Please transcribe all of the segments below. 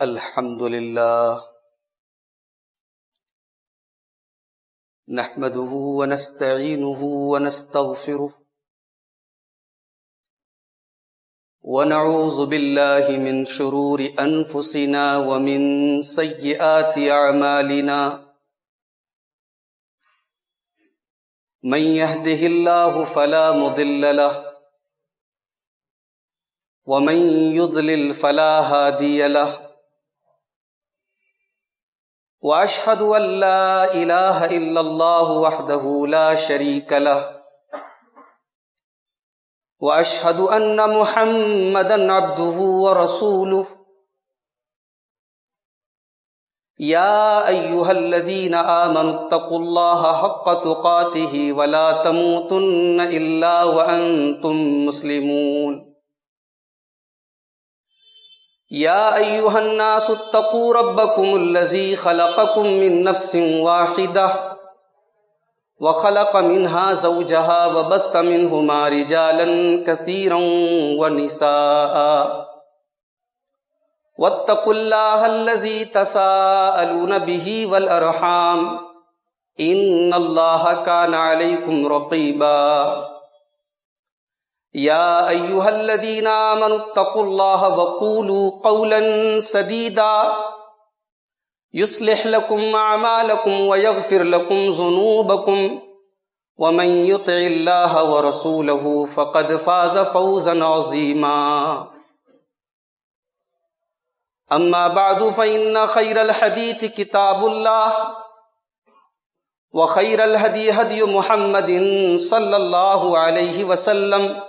الحمد لله نحمده ونستعينه ونستغفره ونعوذ بالله من شرور أنفسنا ومن سيئات أعمالنا من يهده الله فلا مضل له ومن يضلل فلا هادي له وأشهد أن لا إله إلا الله وحده لا شريك له وأشهد أن محمدا عبده ورسوله يا أيها الذين آمنوا اتقوا الله حق تقاته ولا تموتن إلا وأنتم مسلمون يا أيها الناس اتقوا ربكم الذي خلقكم من نفس واحدة وخلق منها زوجها وبث منهما رجالا كثيرا ونساء واتقوا الله الذي تساءلون به والأرحام إن الله كان عليكم رقيبا يا أيها الذين آمنوا اتقوا الله وقولوا قولا سديدا يصلح لكم أعمالكم ويغفر لكم ذنوبكم ومن يطع الله ورسوله فقد فاز فوزا عظيما أما بعد فإن خير الحديث كتاب الله وخير الهدي هدي محمد صلى الله عليه وسلم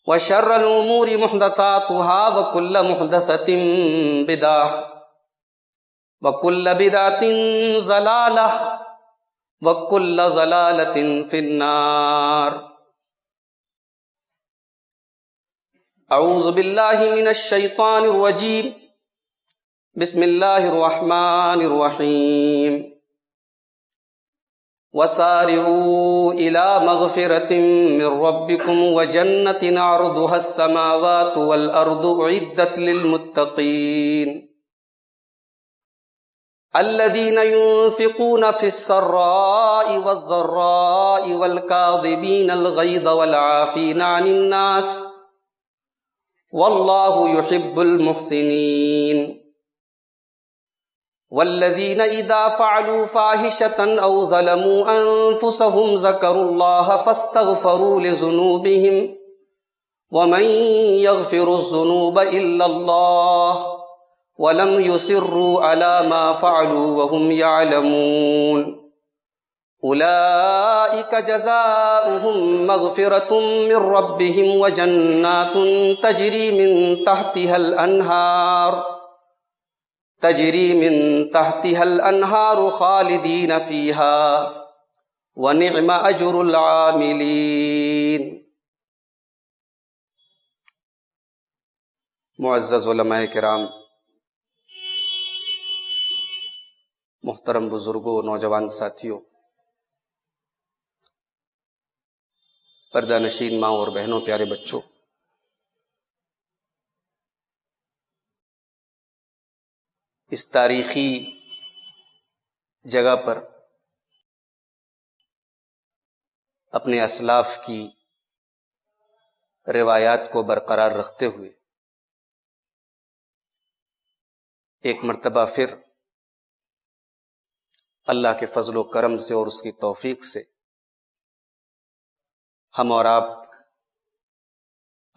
وشر الأمور محدثاتها وكل محدثة بدعة وكل بدعة ضلالة وكل ضلالة في النار أعوذ بالله من الشيطان الرجيم بسم الله الرحمن الرحيم وسارعوا إلى مغفرة من ربكم وجنة عرضها السماوات والأرض أعدت للمتقين الذين ينفقون في السراء والضراء والكاظمين الغيظ والعافين عن الناس والله يحب المحسنين والذين إذا فعلوا فاحشة أو ظلموا أنفسهم ذكروا الله فاستغفروا لذنوبهم ومن يغفر الذنوب إلا الله ولم يصروا على ما فعلوا وهم يعلمون أولئك جزاؤهم مغفرة من ربهم وجنات تجري من تحتها الأنهار خالدين فيها ونعم أجر العاملين. معزز علماء کرام، محترم بزرگوں، نوجوان ساتھیوں، پردہ نشین ماں اور بہنوں، پیارے بچوں، اس تاریخی جگہ پر اپنے اسلاف کی روایات کو برقرار رکھتے ہوئے ایک مرتبہ پھر اللہ کے فضل و کرم سے اور اس کی توفیق سے ہم اور آپ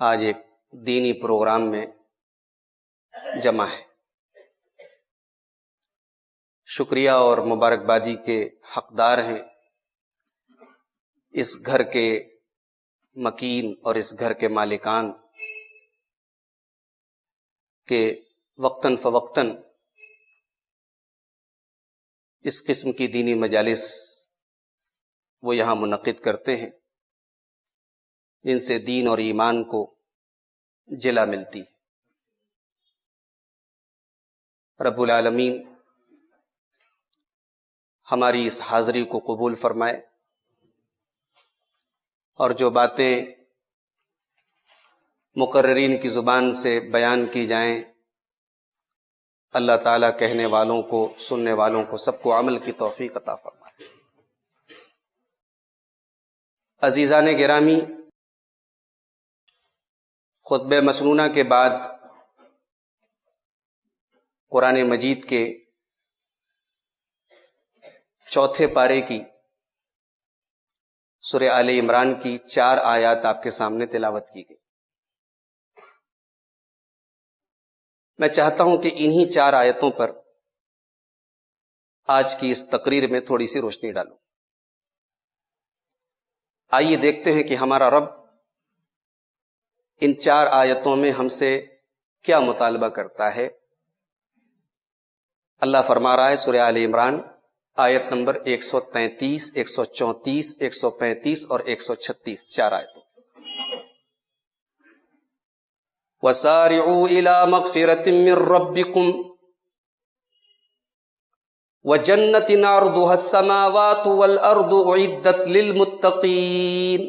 آج ایک دینی پروگرام میں جمع ہیں۔ شکریہ اور مبارکبادی کے حقدار ہیں اس گھر کے مکین اور اس گھر کے مالکان کہ وقتاً فوقتاً اس قسم کی دینی مجالس وہ یہاں منعقد کرتے ہیں جن سے دین اور ایمان کو جلا ملتی۔ رب العالمین ہماری اس حاضری کو قبول فرمائے اور جو باتیں مقررین کی زبان سے بیان کی جائیں اللہ تعالیٰ کہنے والوں کو، سننے والوں کو، سب کو عمل کی توفیق عطا فرمائے۔ عزیزان گرامی، خطبہ مسنونہ کے بعد قرآن مجید کے چوتھے پارے کی سورہ آل عمران کی 4 آیات آپ کے سامنے تلاوت کی گئی۔ میں چاہتا ہوں کہ انہی 4 آیتوں پر آج کی اس تقریر میں تھوڑی سی روشنی ڈالوں۔ آئیے دیکھتے ہیں کہ ہمارا رب ان 4 آیتوں میں ہم سے کیا مطالبہ کرتا ہے۔ اللہ فرما رہا ہے سورہ آل عمران آیت نمبر 133، 134، 135 اور 136، 4 آیتوں۔ وَسَارِعُوا إِلَى مَغْفِرَةٍ مِّن رَّبِّكُمْ وَجَنَّةٍ عَرْضُهَا السَّمَاوَاتُ وَالْأَرْضُ أُعِدَّتْ لِلْمُتَّقِينَ۔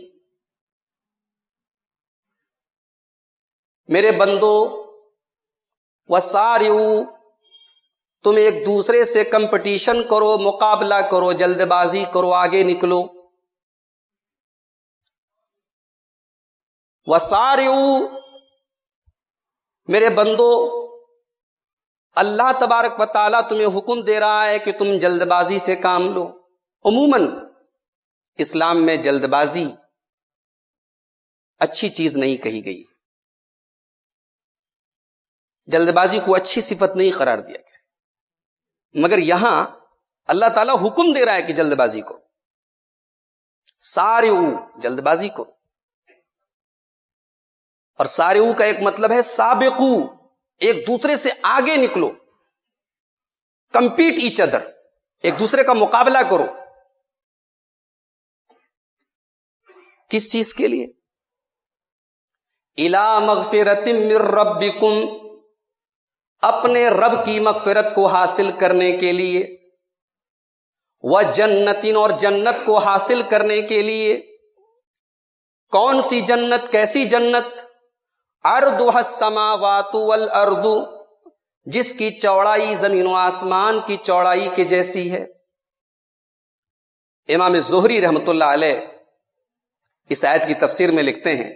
میرے بندو، وَسَارِعُوا، تم ایک دوسرے سے کمپٹیشن کرو، مقابلہ کرو، جلد بازی کرو، آگے نکلو۔ وَسَارِعُوا، میرے بندو، اللہ تبارک و تعالیٰ تمہیں حکم دے رہا ہے کہ تم جلد بازی سے کام لو۔ عموماً اسلام میں جلد بازی اچھی چیز نہیں کہی گئی، جلد بازی کو اچھی صفت نہیں قرار دیا گیا، مگر یہاں اللہ تعالیٰ حکم دے رہا ہے کہ جلد بازی کرو۔ سارعوا، جلد بازی کرو۔ اور سارعوا کا ایک مطلب ہے سابقو، ایک دوسرے سے آگے نکلو، کمپیٹ ایچ ادر، ایک دوسرے کا مقابلہ کرو۔ کس چیز کے لیے؟ الی مغفرۃ من ربکم، اپنے رب کی مغفرت کو حاصل کرنے کے لیے، وجنۃ، اور جنت کو حاصل کرنے کے لیے۔ کون سی جنت؟ کیسی جنت؟ عرضها السماوات والارض، جس کی چوڑائی زمین و آسمان کی چوڑائی کے جیسی ہے۔ امام زہری رحمۃ اللہ علیہ اس آیت کی تفسیر میں لکھتے ہیں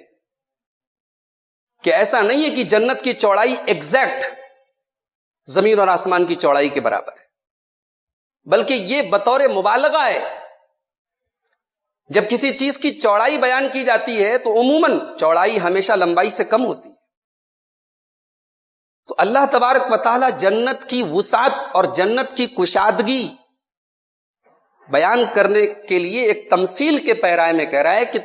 کہ ایسا نہیں ہے کہ جنت کی چوڑائی ایگزیکٹ زمین اور آسمان کی چوڑائی کے برابر ہے، بلکہ یہ بطور مبالغہ ہے۔ جب کسی چیز کی چوڑائی بیان کی جاتی ہے تو عموماً چوڑائی ہمیشہ لمبائی سے کم ہوتی ہے۔ تو اللہ تبارک و تعالی جنت کی وسعت اور جنت کی کشادگی بیان کرنے کے لیے ایک تمثیل کے پیرائے میں کہہ رہا ہے کہ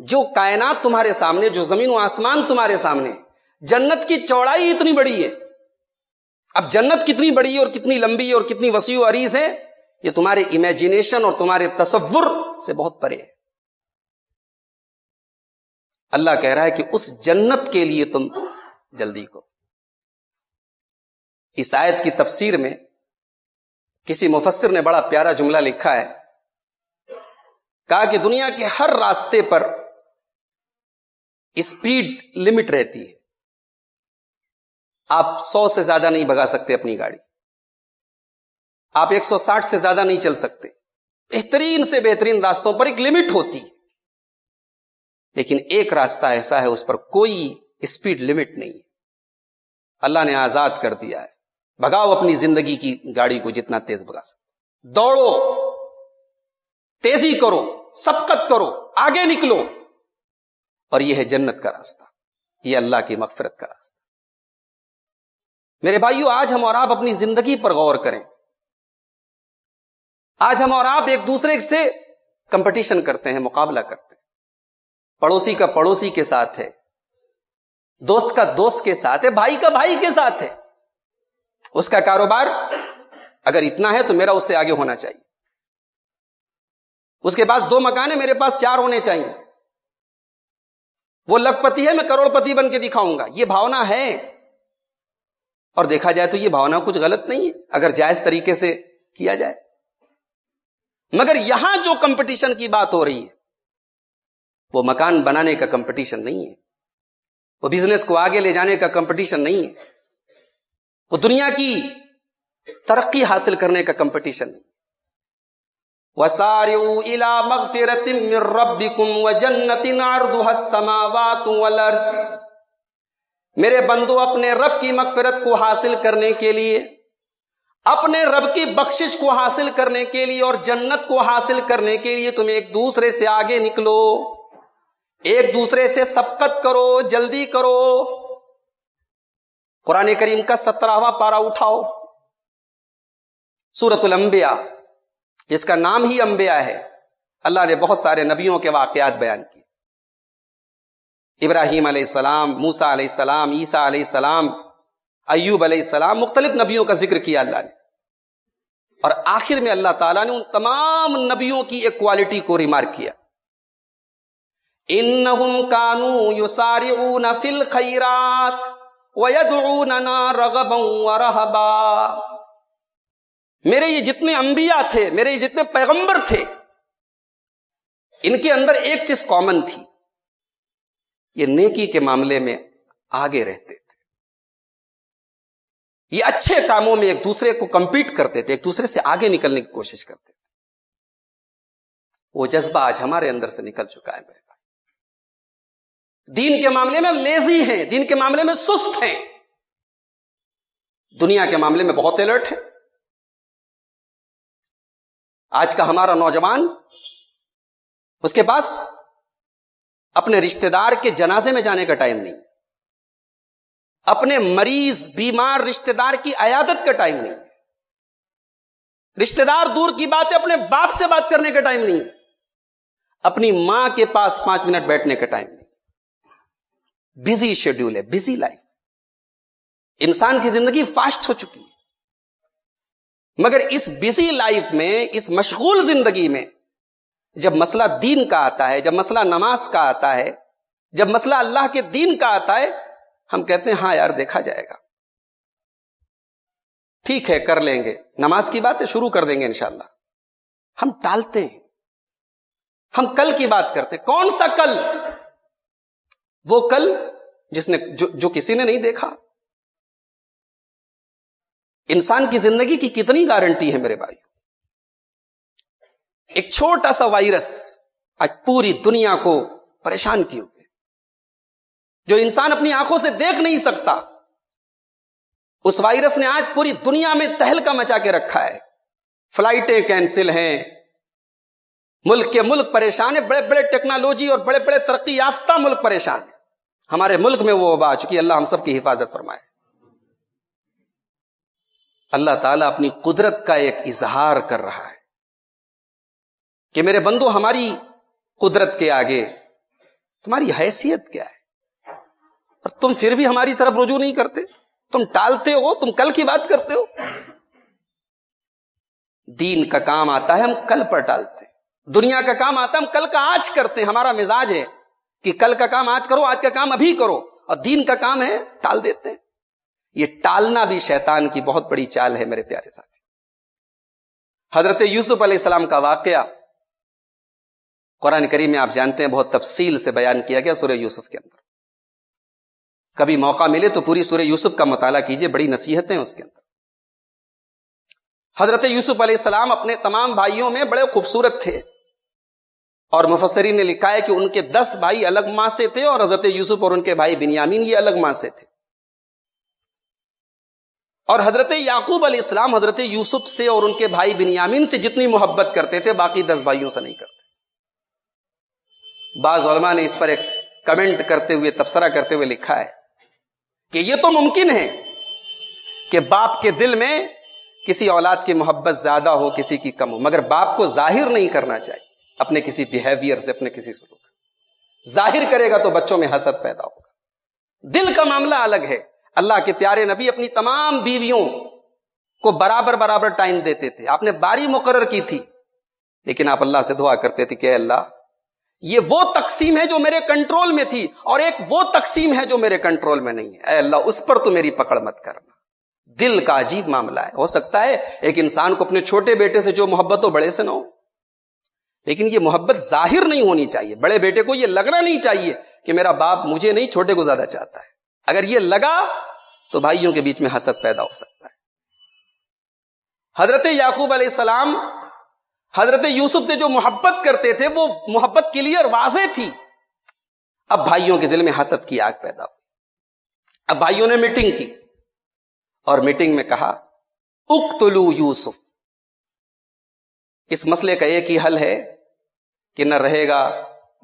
جو کائنات تمہارے سامنے، جو زمین و آسمان تمہارے سامنے، جنت کی چوڑائی اتنی بڑی ہے۔ اب جنت کتنی بڑی ہے اور کتنی لمبی ہے اور کتنی وسیع و عریض ہے، یہ تمہارے امیجینیشن اور تمہارے تصور سے بہت پرے ہے۔ اللہ کہہ رہا ہے کہ اس جنت کے لیے تم جلدی کرو۔ اس آیت کی تفسیر میں کسی مفسر نے بڑا پیارا جملہ لکھا ہے، کہا کہ دنیا کے ہر راستے پر اسپیڈ لمٹ رہتی ہے، آپ 100 سے زیادہ نہیں بھگا سکتے اپنی گاڑی، آپ 160 سے زیادہ نہیں چل سکتے۔ بہترین سے بہترین راستوں پر ایک لمٹ ہوتی ہے، لیکن ایک راستہ ایسا ہے اس پر کوئی اسپیڈ لمٹ نہیں ہے، اللہ نے آزاد کر دیا ہے۔ بھگاؤ اپنی زندگی کی گاڑی کو جتنا تیز بھگا سکتے، دوڑو، تیزی کرو، سبقت کرو، آگے نکلو، اور یہ ہے جنت کا راستہ، یہ اللہ کی مغفرت کا راستہ۔ میرے بھائیو، آج ہم اور آپ اپنی زندگی پر غور کریں۔ آج ہم اور آپ ایک دوسرے سے کمپٹیشن کرتے ہیں، مقابلہ کرتے ہیں۔ پڑوسی کا پڑوسی کے ساتھ ہے، دوست کا دوست کے ساتھ ہے، بھائی کا بھائی کے ساتھ ہے۔ اس کا کاروبار اگر اتنا ہے تو میرا اس سے آگے ہونا چاہیے، اس کے پاس 2 مکان ہے، میرے پاس 4 ہونے چاہیے، وہ لکھ پتی ہے، میں کروڑ پتی بن کے دکھاؤں گا۔ یہ بھاونا ہے، اور دیکھا جائے تو یہ بھاونا کچھ غلط نہیں ہے اگر جائز طریقے سے کیا جائے، مگر یہاں جو کمپٹیشن کی بات ہو رہی ہے وہ مکان بنانے کا کمپٹیشن نہیں ہے، وہ بزنس کو آگے لے جانے کا کمپٹیشن نہیں ہے، وہ دنیا کی ترقی حاصل کرنے کا کمپٹیشن نہیں. وَسَارِعُوا إِلَى مَغْفِرَةٍ مِّن رَّبِّكُمْ وَجَنَّةٍ عَرْضُهَا السَّمَاوَاتُ وَالْأَرْضُ. میرے بندو اپنے رب کی مغفرت کو حاصل کرنے کے لیے، اپنے رب کی بخشش کو حاصل کرنے کے لیے اور جنت کو حاصل کرنے کے لیے تم ایک دوسرے سے آگے نکلو، ایک دوسرے سے سبقت کرو، جلدی کرو. قرآن کریم کا 17واں پارہ اٹھاؤ، سورۃ الانبیاء، جس کا نام ہی انبیاء ہے. اللہ نے بہت سارے نبیوں کے واقعات بیان کیے. ابراہیم علیہ السلام، موسیٰ علیہ السلام، عیسیٰ علیہ السلام، ایوب علیہ السلام، مختلف نبیوں کا ذکر کیا اللہ نے. اور آخر میں اللہ تعالیٰ نے ان تمام نبیوں کی ایک کوالٹی کو ریمارک کیا. انہم کانوا یسارعون فی الخیرات ویدعوننا رغبا ورہبا. میرے یہ جتنے انبیاء تھے، میرے یہ جتنے پیغمبر تھے، ان کے اندر ایک چیز کامن تھی، یہ نیکی کے معاملے میں آگے رہتے تھے. یہ اچھے کاموں میں ایک دوسرے کو کمپیٹ کرتے تھے، ایک دوسرے سے آگے نکلنے کی کوشش کرتے تھے. وہ جذبہ آج ہمارے اندر سے نکل چکا ہے میرے بھائی. دین کے معاملے میں لیزی ہیں، دین کے معاملے میں سست ہیں، دنیا کے معاملے میں بہت الرٹ ہیں. آج کا ہمارا نوجوان، اس کے پاس اپنے رشتہ دار کے جنازے میں جانے کا ٹائم نہیں، اپنے مریض بیمار رشتہ دار کی عیادت کا ٹائم نہیں، رشتہ دار دور کی بات ہے، اپنے باپ سے بات کرنے کا ٹائم نہیں، اپنی ماں کے پاس 5 منٹ بیٹھنے کا ٹائم نہیں. بزی شیڈیول ہے، بزی لائف. انسان کی زندگی فاسٹ ہو چکی ہے، مگر اس بزی لائف میں، اس مشغول زندگی میں جب مسئلہ دین کا آتا ہے، جب مسئلہ نماز کا آتا ہے، جب مسئلہ اللہ کے دین کا آتا ہے، ہم کہتے ہیں ہاں یار دیکھا جائے گا، ٹھیک ہے کر لیں گے، نماز کی بات ہے شروع کر دیں گے انشاءاللہ. ہم ٹالتے ہیں، ہم کل کی بات کرتے. کون سا کل؟ وہ کل جس نے جو کسی نے نہیں دیکھا. انسان کی زندگی کی کتنی گارنٹی ہے میرے بھائی؟ ایک چھوٹا سا وائرس آج پوری دنیا کو پریشان کیے ہوئے، جو انسان اپنی آنکھوں سے دیکھ نہیں سکتا. اس وائرس نے آج پوری دنیا میں تہلکہ مچا کے رکھا ہے. فلائٹیں کینسل ہیں، ملک کے ملک پریشان ہیں، بڑے بڑے ٹیکنالوجی اور بڑے بڑے ترقی یافتہ ملک پریشان ہیں. ہمارے ملک میں وہ وبا آ چکی. اللہ ہم سب کی حفاظت فرمائے. اللہ تعالیٰ اپنی قدرت کا ایک اظہار کر رہا ہے کہ میرے بندو، ہماری قدرت کے آگے تمہاری حیثیت کیا ہے؟ اور تم پھر بھی ہماری طرف رجوع نہیں کرتے، تم ٹالتے ہو، تم کل کی بات کرتے ہو. دین کا کام آتا ہے ہم کل پر ٹالتے ہیں، دنیا کا کام آتا ہے ہم کل کا آج کرتے ہیں. ہمارا مزاج ہے کہ کل کا کام آج کرو، آج کا کام ابھی کرو، اور دین کا کام ہے ٹال دیتے ہیں. یہ ٹالنا بھی شیطان کی بہت بڑی چال ہے میرے پیارے ساتھی. حضرت یوسف علیہ السلام کا واقعہ قرآن کریم میں آپ جانتے ہیں بہت تفصیل سے بیان کیا گیا سورہ یوسف کے اندر. کبھی موقع ملے تو پوری سورہ یوسف کا مطالعہ کیجئے، بڑی نصیحتیں اس کے اندر. حضرت یوسف علیہ السلام اپنے تمام بھائیوں میں بڑے خوبصورت تھے، اور مفسرین نے لکھا ہے کہ ان کے 10 بھائی الگ ماں سے تھے، اور حضرت یوسف اور ان کے بھائی بنیامین یہ الگ ماں سے تھے. اور حضرت یعقوب علیہ السلام حضرت یوسف سے اور ان کے بھائی بنیامین سے جتنی محبت کرتے تھے باقی 10 بھائیوں سے نہیں کرتے. بعض علماء نے اس پر ایک کمنٹ کرتے ہوئے، تبصرہ کرتے ہوئے لکھا ہے کہ یہ تو ممکن ہے کہ باپ کے دل میں کسی اولاد کی محبت زیادہ ہو، کسی کی کم ہو، مگر باپ کو ظاہر نہیں کرنا چاہیے اپنے کسی بیہیویئر سے، اپنے کسی سلوک سے. ظاہر کرے گا تو بچوں میں حسد پیدا ہوگا. دل کا معاملہ الگ ہے. اللہ کے پیارے نبی اپنی تمام بیویوں کو برابر برابر ٹائم دیتے تھے. آپ نے باری مقرر کی تھی، لیکن آپ اللہ سے دعا کرتے تھے کہ اے اللہ، یہ وہ تقسیم ہے جو میرے کنٹرول میں تھی، اور ایک وہ تقسیم ہے جو میرے کنٹرول میں نہیں ہے. اے اللہ اس پر تو میری پکڑ مت کرنا. دل کا عجیب معاملہ ہے. ہو سکتا ہے ایک انسان کو اپنے چھوٹے بیٹے سے جو محبت ہو بڑے سے نہ ہو، لیکن یہ محبت ظاہر نہیں ہونی چاہیے. بڑے بیٹے کو یہ لگنا نہیں چاہیے کہ میرا باپ مجھے نہیں چھوٹے کو زیادہ چاہتا ہے. اگر یہ لگا تو بھائیوں کے بیچ میں حسد پیدا ہو سکتا ہے. حضرت یعقوب علیہ السلام حضرت یوسف سے جو محبت کرتے تھے وہ محبت کلیئر واضح تھی. اب بھائیوں کے دل میں حسد کی آگ پیدا ہوئی. اب بھائیوں نے میٹنگ کی اور میٹنگ میں کہا اقتلوا یوسف. اس مسئلے کا ایک ہی حل ہے کہ نہ رہے گا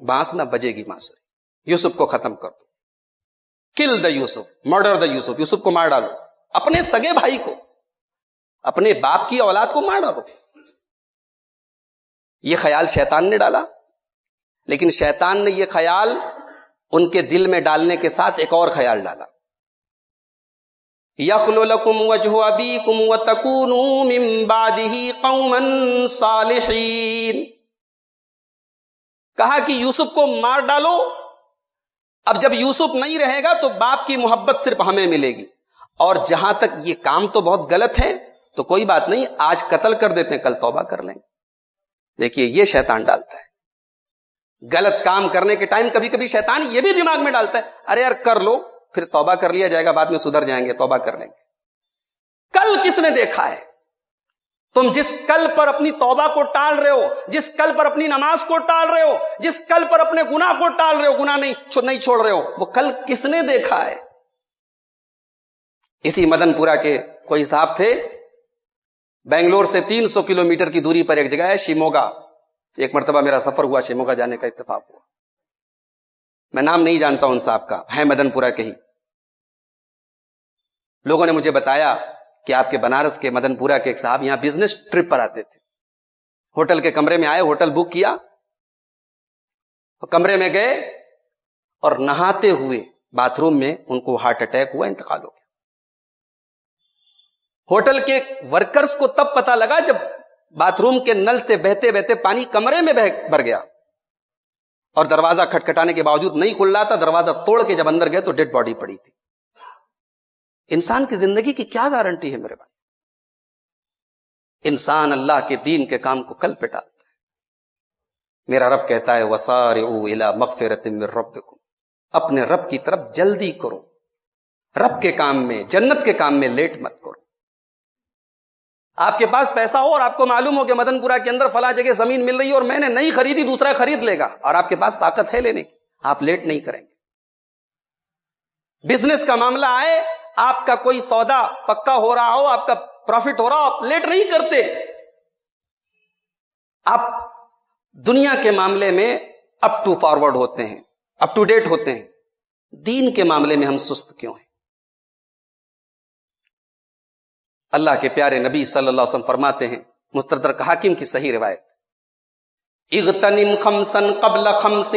بانس نہ بجے گی بانسری. یوسف کو ختم کر دو. کل دا یوسف, مرڈر دا یوسف. یوسف کو مار ڈالو, اپنے سگے بھائی کو, اپنے باپ کی اولاد کو مار ڈالو. یہ خیال شیطان نے ڈالا, لیکن شیطان نے یہ خیال ان کے دل میں ڈالنے کے ساتھ ایک اور خیال ڈالا. یخلو لکم وجہ ابیکم وتکونوا من بعدہ قوما صالحین. کہا کہ یوسف کو مار ڈالو. اب جب یوسف نہیں رہے گا تو باپ کی محبت صرف ہمیں ملے گی, اور جہاں تک یہ کام تو بہت غلط ہے تو کوئی بات نہیں, آج قتل کر دیتے ہیں, کل توبہ کر لیں گے. دیکھیے یہ شیطان ڈالتا ہے. غلط کام کرنے کے ٹائم کبھی کبھی شیطان یہ بھی دماغ میں ڈالتا ہے, ارے یار کر لو, پھر توبہ کر لیا جائے گا, بعد میں سدھر جائیں گے, توبہ کر لیں گے. کل کس نے دیکھا ہے؟ تم جس کل پر اپنی توبہ کو ٹال رہے ہو, جس کل پر اپنی نماز کو ٹال رہے ہو, جس کل پر اپنے گناہ کو ٹال رہے ہو, گناہ نہیں چھوڑ رہے ہو, وہ کل کس نے دیکھا ہے؟ اسی مدن پورہ کے کوئی صاحب تھے, بنگلور سے 300 کلومیٹر کی دوری پر ایک جگہ ہے شیموگا. ایک مرتبہ میرا سفر ہوا, شیموگا جانے کا اتفاق ہوا. میں نام نہیں جانتا ہوں ان صاحب کا, ہے مدن پورہ کے ہی. لوگوں نے مجھے بتایا کہ آپ کے بنارس کے مدن پورہ کے ایک صاحب یہاں بزنس ٹرپ پر آتے تھے. ہوٹل کے کمرے میں آئے, ہوٹل بک کیا, کمرے میں گئے اور نہاتے ہوئے باتھ روم میں ان کو ہارٹ اٹیک ہوا, انتقال ہو گیا. ہوٹل کے ورکرز کو تب پتا لگا جب باتھ روم کے نل سے بہتے بہتے پانی کمرے میں بھر گیا, اور دروازہ کھٹکھٹانے کے باوجود نہیں کھل رہا تھا. دروازہ توڑ کے جب اندر گئے تو ڈیڈ باڈی پڑی تھی. انسان کی زندگی کی کیا گارنٹی ہے میرے بھائی؟ انسان اللہ کے دین کے کام کو کل پہ ڈالتا ہے. میرا رب کہتا ہے وسارعوا الی مغفرۃ من ربکم, اپنے رب کی طرف جلدی کرو. رب کے کام میں, جنت کے کام میں لیٹ مت کرو. آپ کے پاس پیسہ ہو اور آپ کو معلوم ہو کہ مدن پورہ کے اندر فلاں جگہ زمین مل رہی ہے اور میں نے نہیں خریدی, دوسرا خرید لے گا, اور آپ کے پاس طاقت ہے لینے کی, آپ لیٹ نہیں کریں گے. بزنس کا معاملہ آئے, آپ کا کوئی سودا پکا ہو رہا ہو, آپ کا پروفٹ ہو رہا ہو, آپ لیٹ نہیں کرتے. آپ دنیا کے معاملے میں اپ ٹو فارورڈ ہوتے ہیں, اپ ٹو ڈیٹ ہوتے ہیں. دین کے معاملے میں ہم سست کیوں ہیں؟ اللہ کے پیارے نبی صلی اللہ علیہ وسلم فرماتے ہیں, مستدرک حاکم کی صحیح روایت, اغتنم خمسا قبل خمس,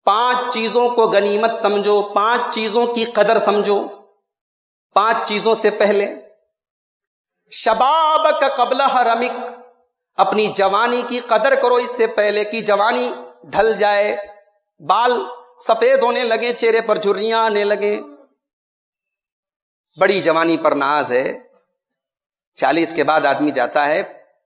5 چیزوں کو غنیمت سمجھو, 5 چیزوں کی قدر سمجھو, 5 چیزوں سے پہلے. شبابک قبل حرمک, اپنی جوانی کی قدر کرو اس سے پہلے کہ جوانی ڈھل جائے, بال سفید ہونے لگے, چہرے پر جھریاں آنے لگے. بڑی جوانی پر ناز ہے, 40 کے بعد آدمی جاتا ہے,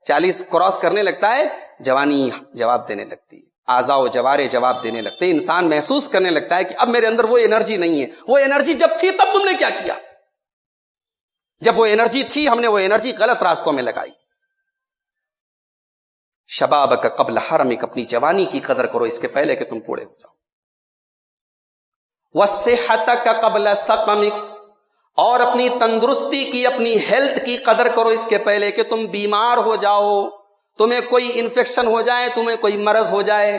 40 کراس کرنے لگتا ہے, جوانی جواب دینے لگتی ہے, اعضاء و جوارے جواب دینے لگتے ہیں. انسان محسوس کرنے لگتا ہے کہ اب میرے اندر وہ انرجی نہیں ہے. وہ انرجی جب تھی تب تم نے کیا کیا؟ جب وہ انرجی تھی ہم نے وہ انرجی غلط راستوں میں لگائی. شبابک قبل حرمک, اپنی جوانی کی قدر کرو اس کے پہلے کہ تم بوڑھے ہو جاؤ. وصحتک قبل سقمک, اور اپنی تندرستی کی, اپنی ہیلتھ کی قدر کرو اس کے پہلے کہ تم بیمار ہو جاؤ, تمہیں کوئی انفیکشن ہو جائے, تمہیں کوئی مرض ہو جائے.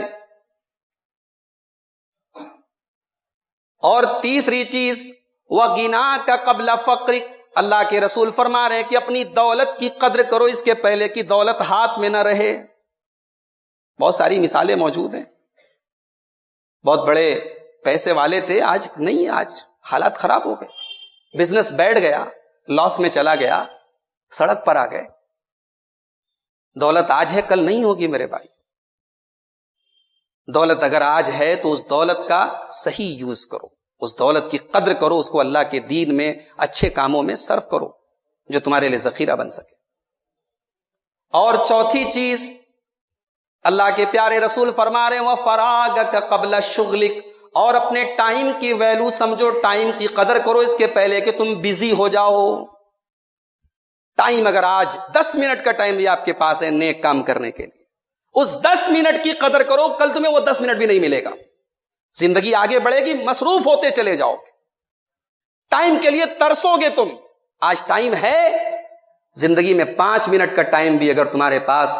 اور تیسری چیز وغناک قبل فقرک, اللہ کے رسول فرما رہے ہیں کہ اپنی دولت کی قدر کرو اس کے پہلے کہ دولت ہاتھ میں نہ رہے. بہت ساری مثالیں موجود ہیں. بہت بڑے پیسے والے تھے, آج نہیں, آج حالات خراب ہو گئے, بزنس بیٹھ گیا, لاس میں چلا گیا, سڑک پر آ گئے. دولت آج ہے کل نہیں ہوگی میرے بھائی. دولت اگر آج ہے تو اس دولت کا صحیح یوز کرو, اس دولت کی قدر کرو, اس کو اللہ کے دین میں اچھے کاموں میں صرف کرو جو تمہارے لیے ذخیرہ بن سکے. اور چوتھی چیز اللہ کے پیارے رسول فرما رہے ہیں وَفَرَاغَكَ قَبْلَ شُغْلِكَ, اور اپنے ٹائم کی ویلو سمجھو، ٹائم کی قدر کرو اس کے پہلے کہ تم بزی ہو جاؤ. ٹائم اگر آج 10 منٹ کا ٹائم بھی آپ کے پاس ہے نیک کام کرنے کے لیے، اس 10 منٹ کی قدر کرو، کل تمہیں وہ 10 منٹ بھی نہیں ملے گا. زندگی آگے بڑھے گی، مصروف ہوتے چلے جاؤ، ٹائم کے لیے ترسو گے تم. آج ٹائم ہے، زندگی میں 5 منٹ کا ٹائم بھی اگر تمہارے پاس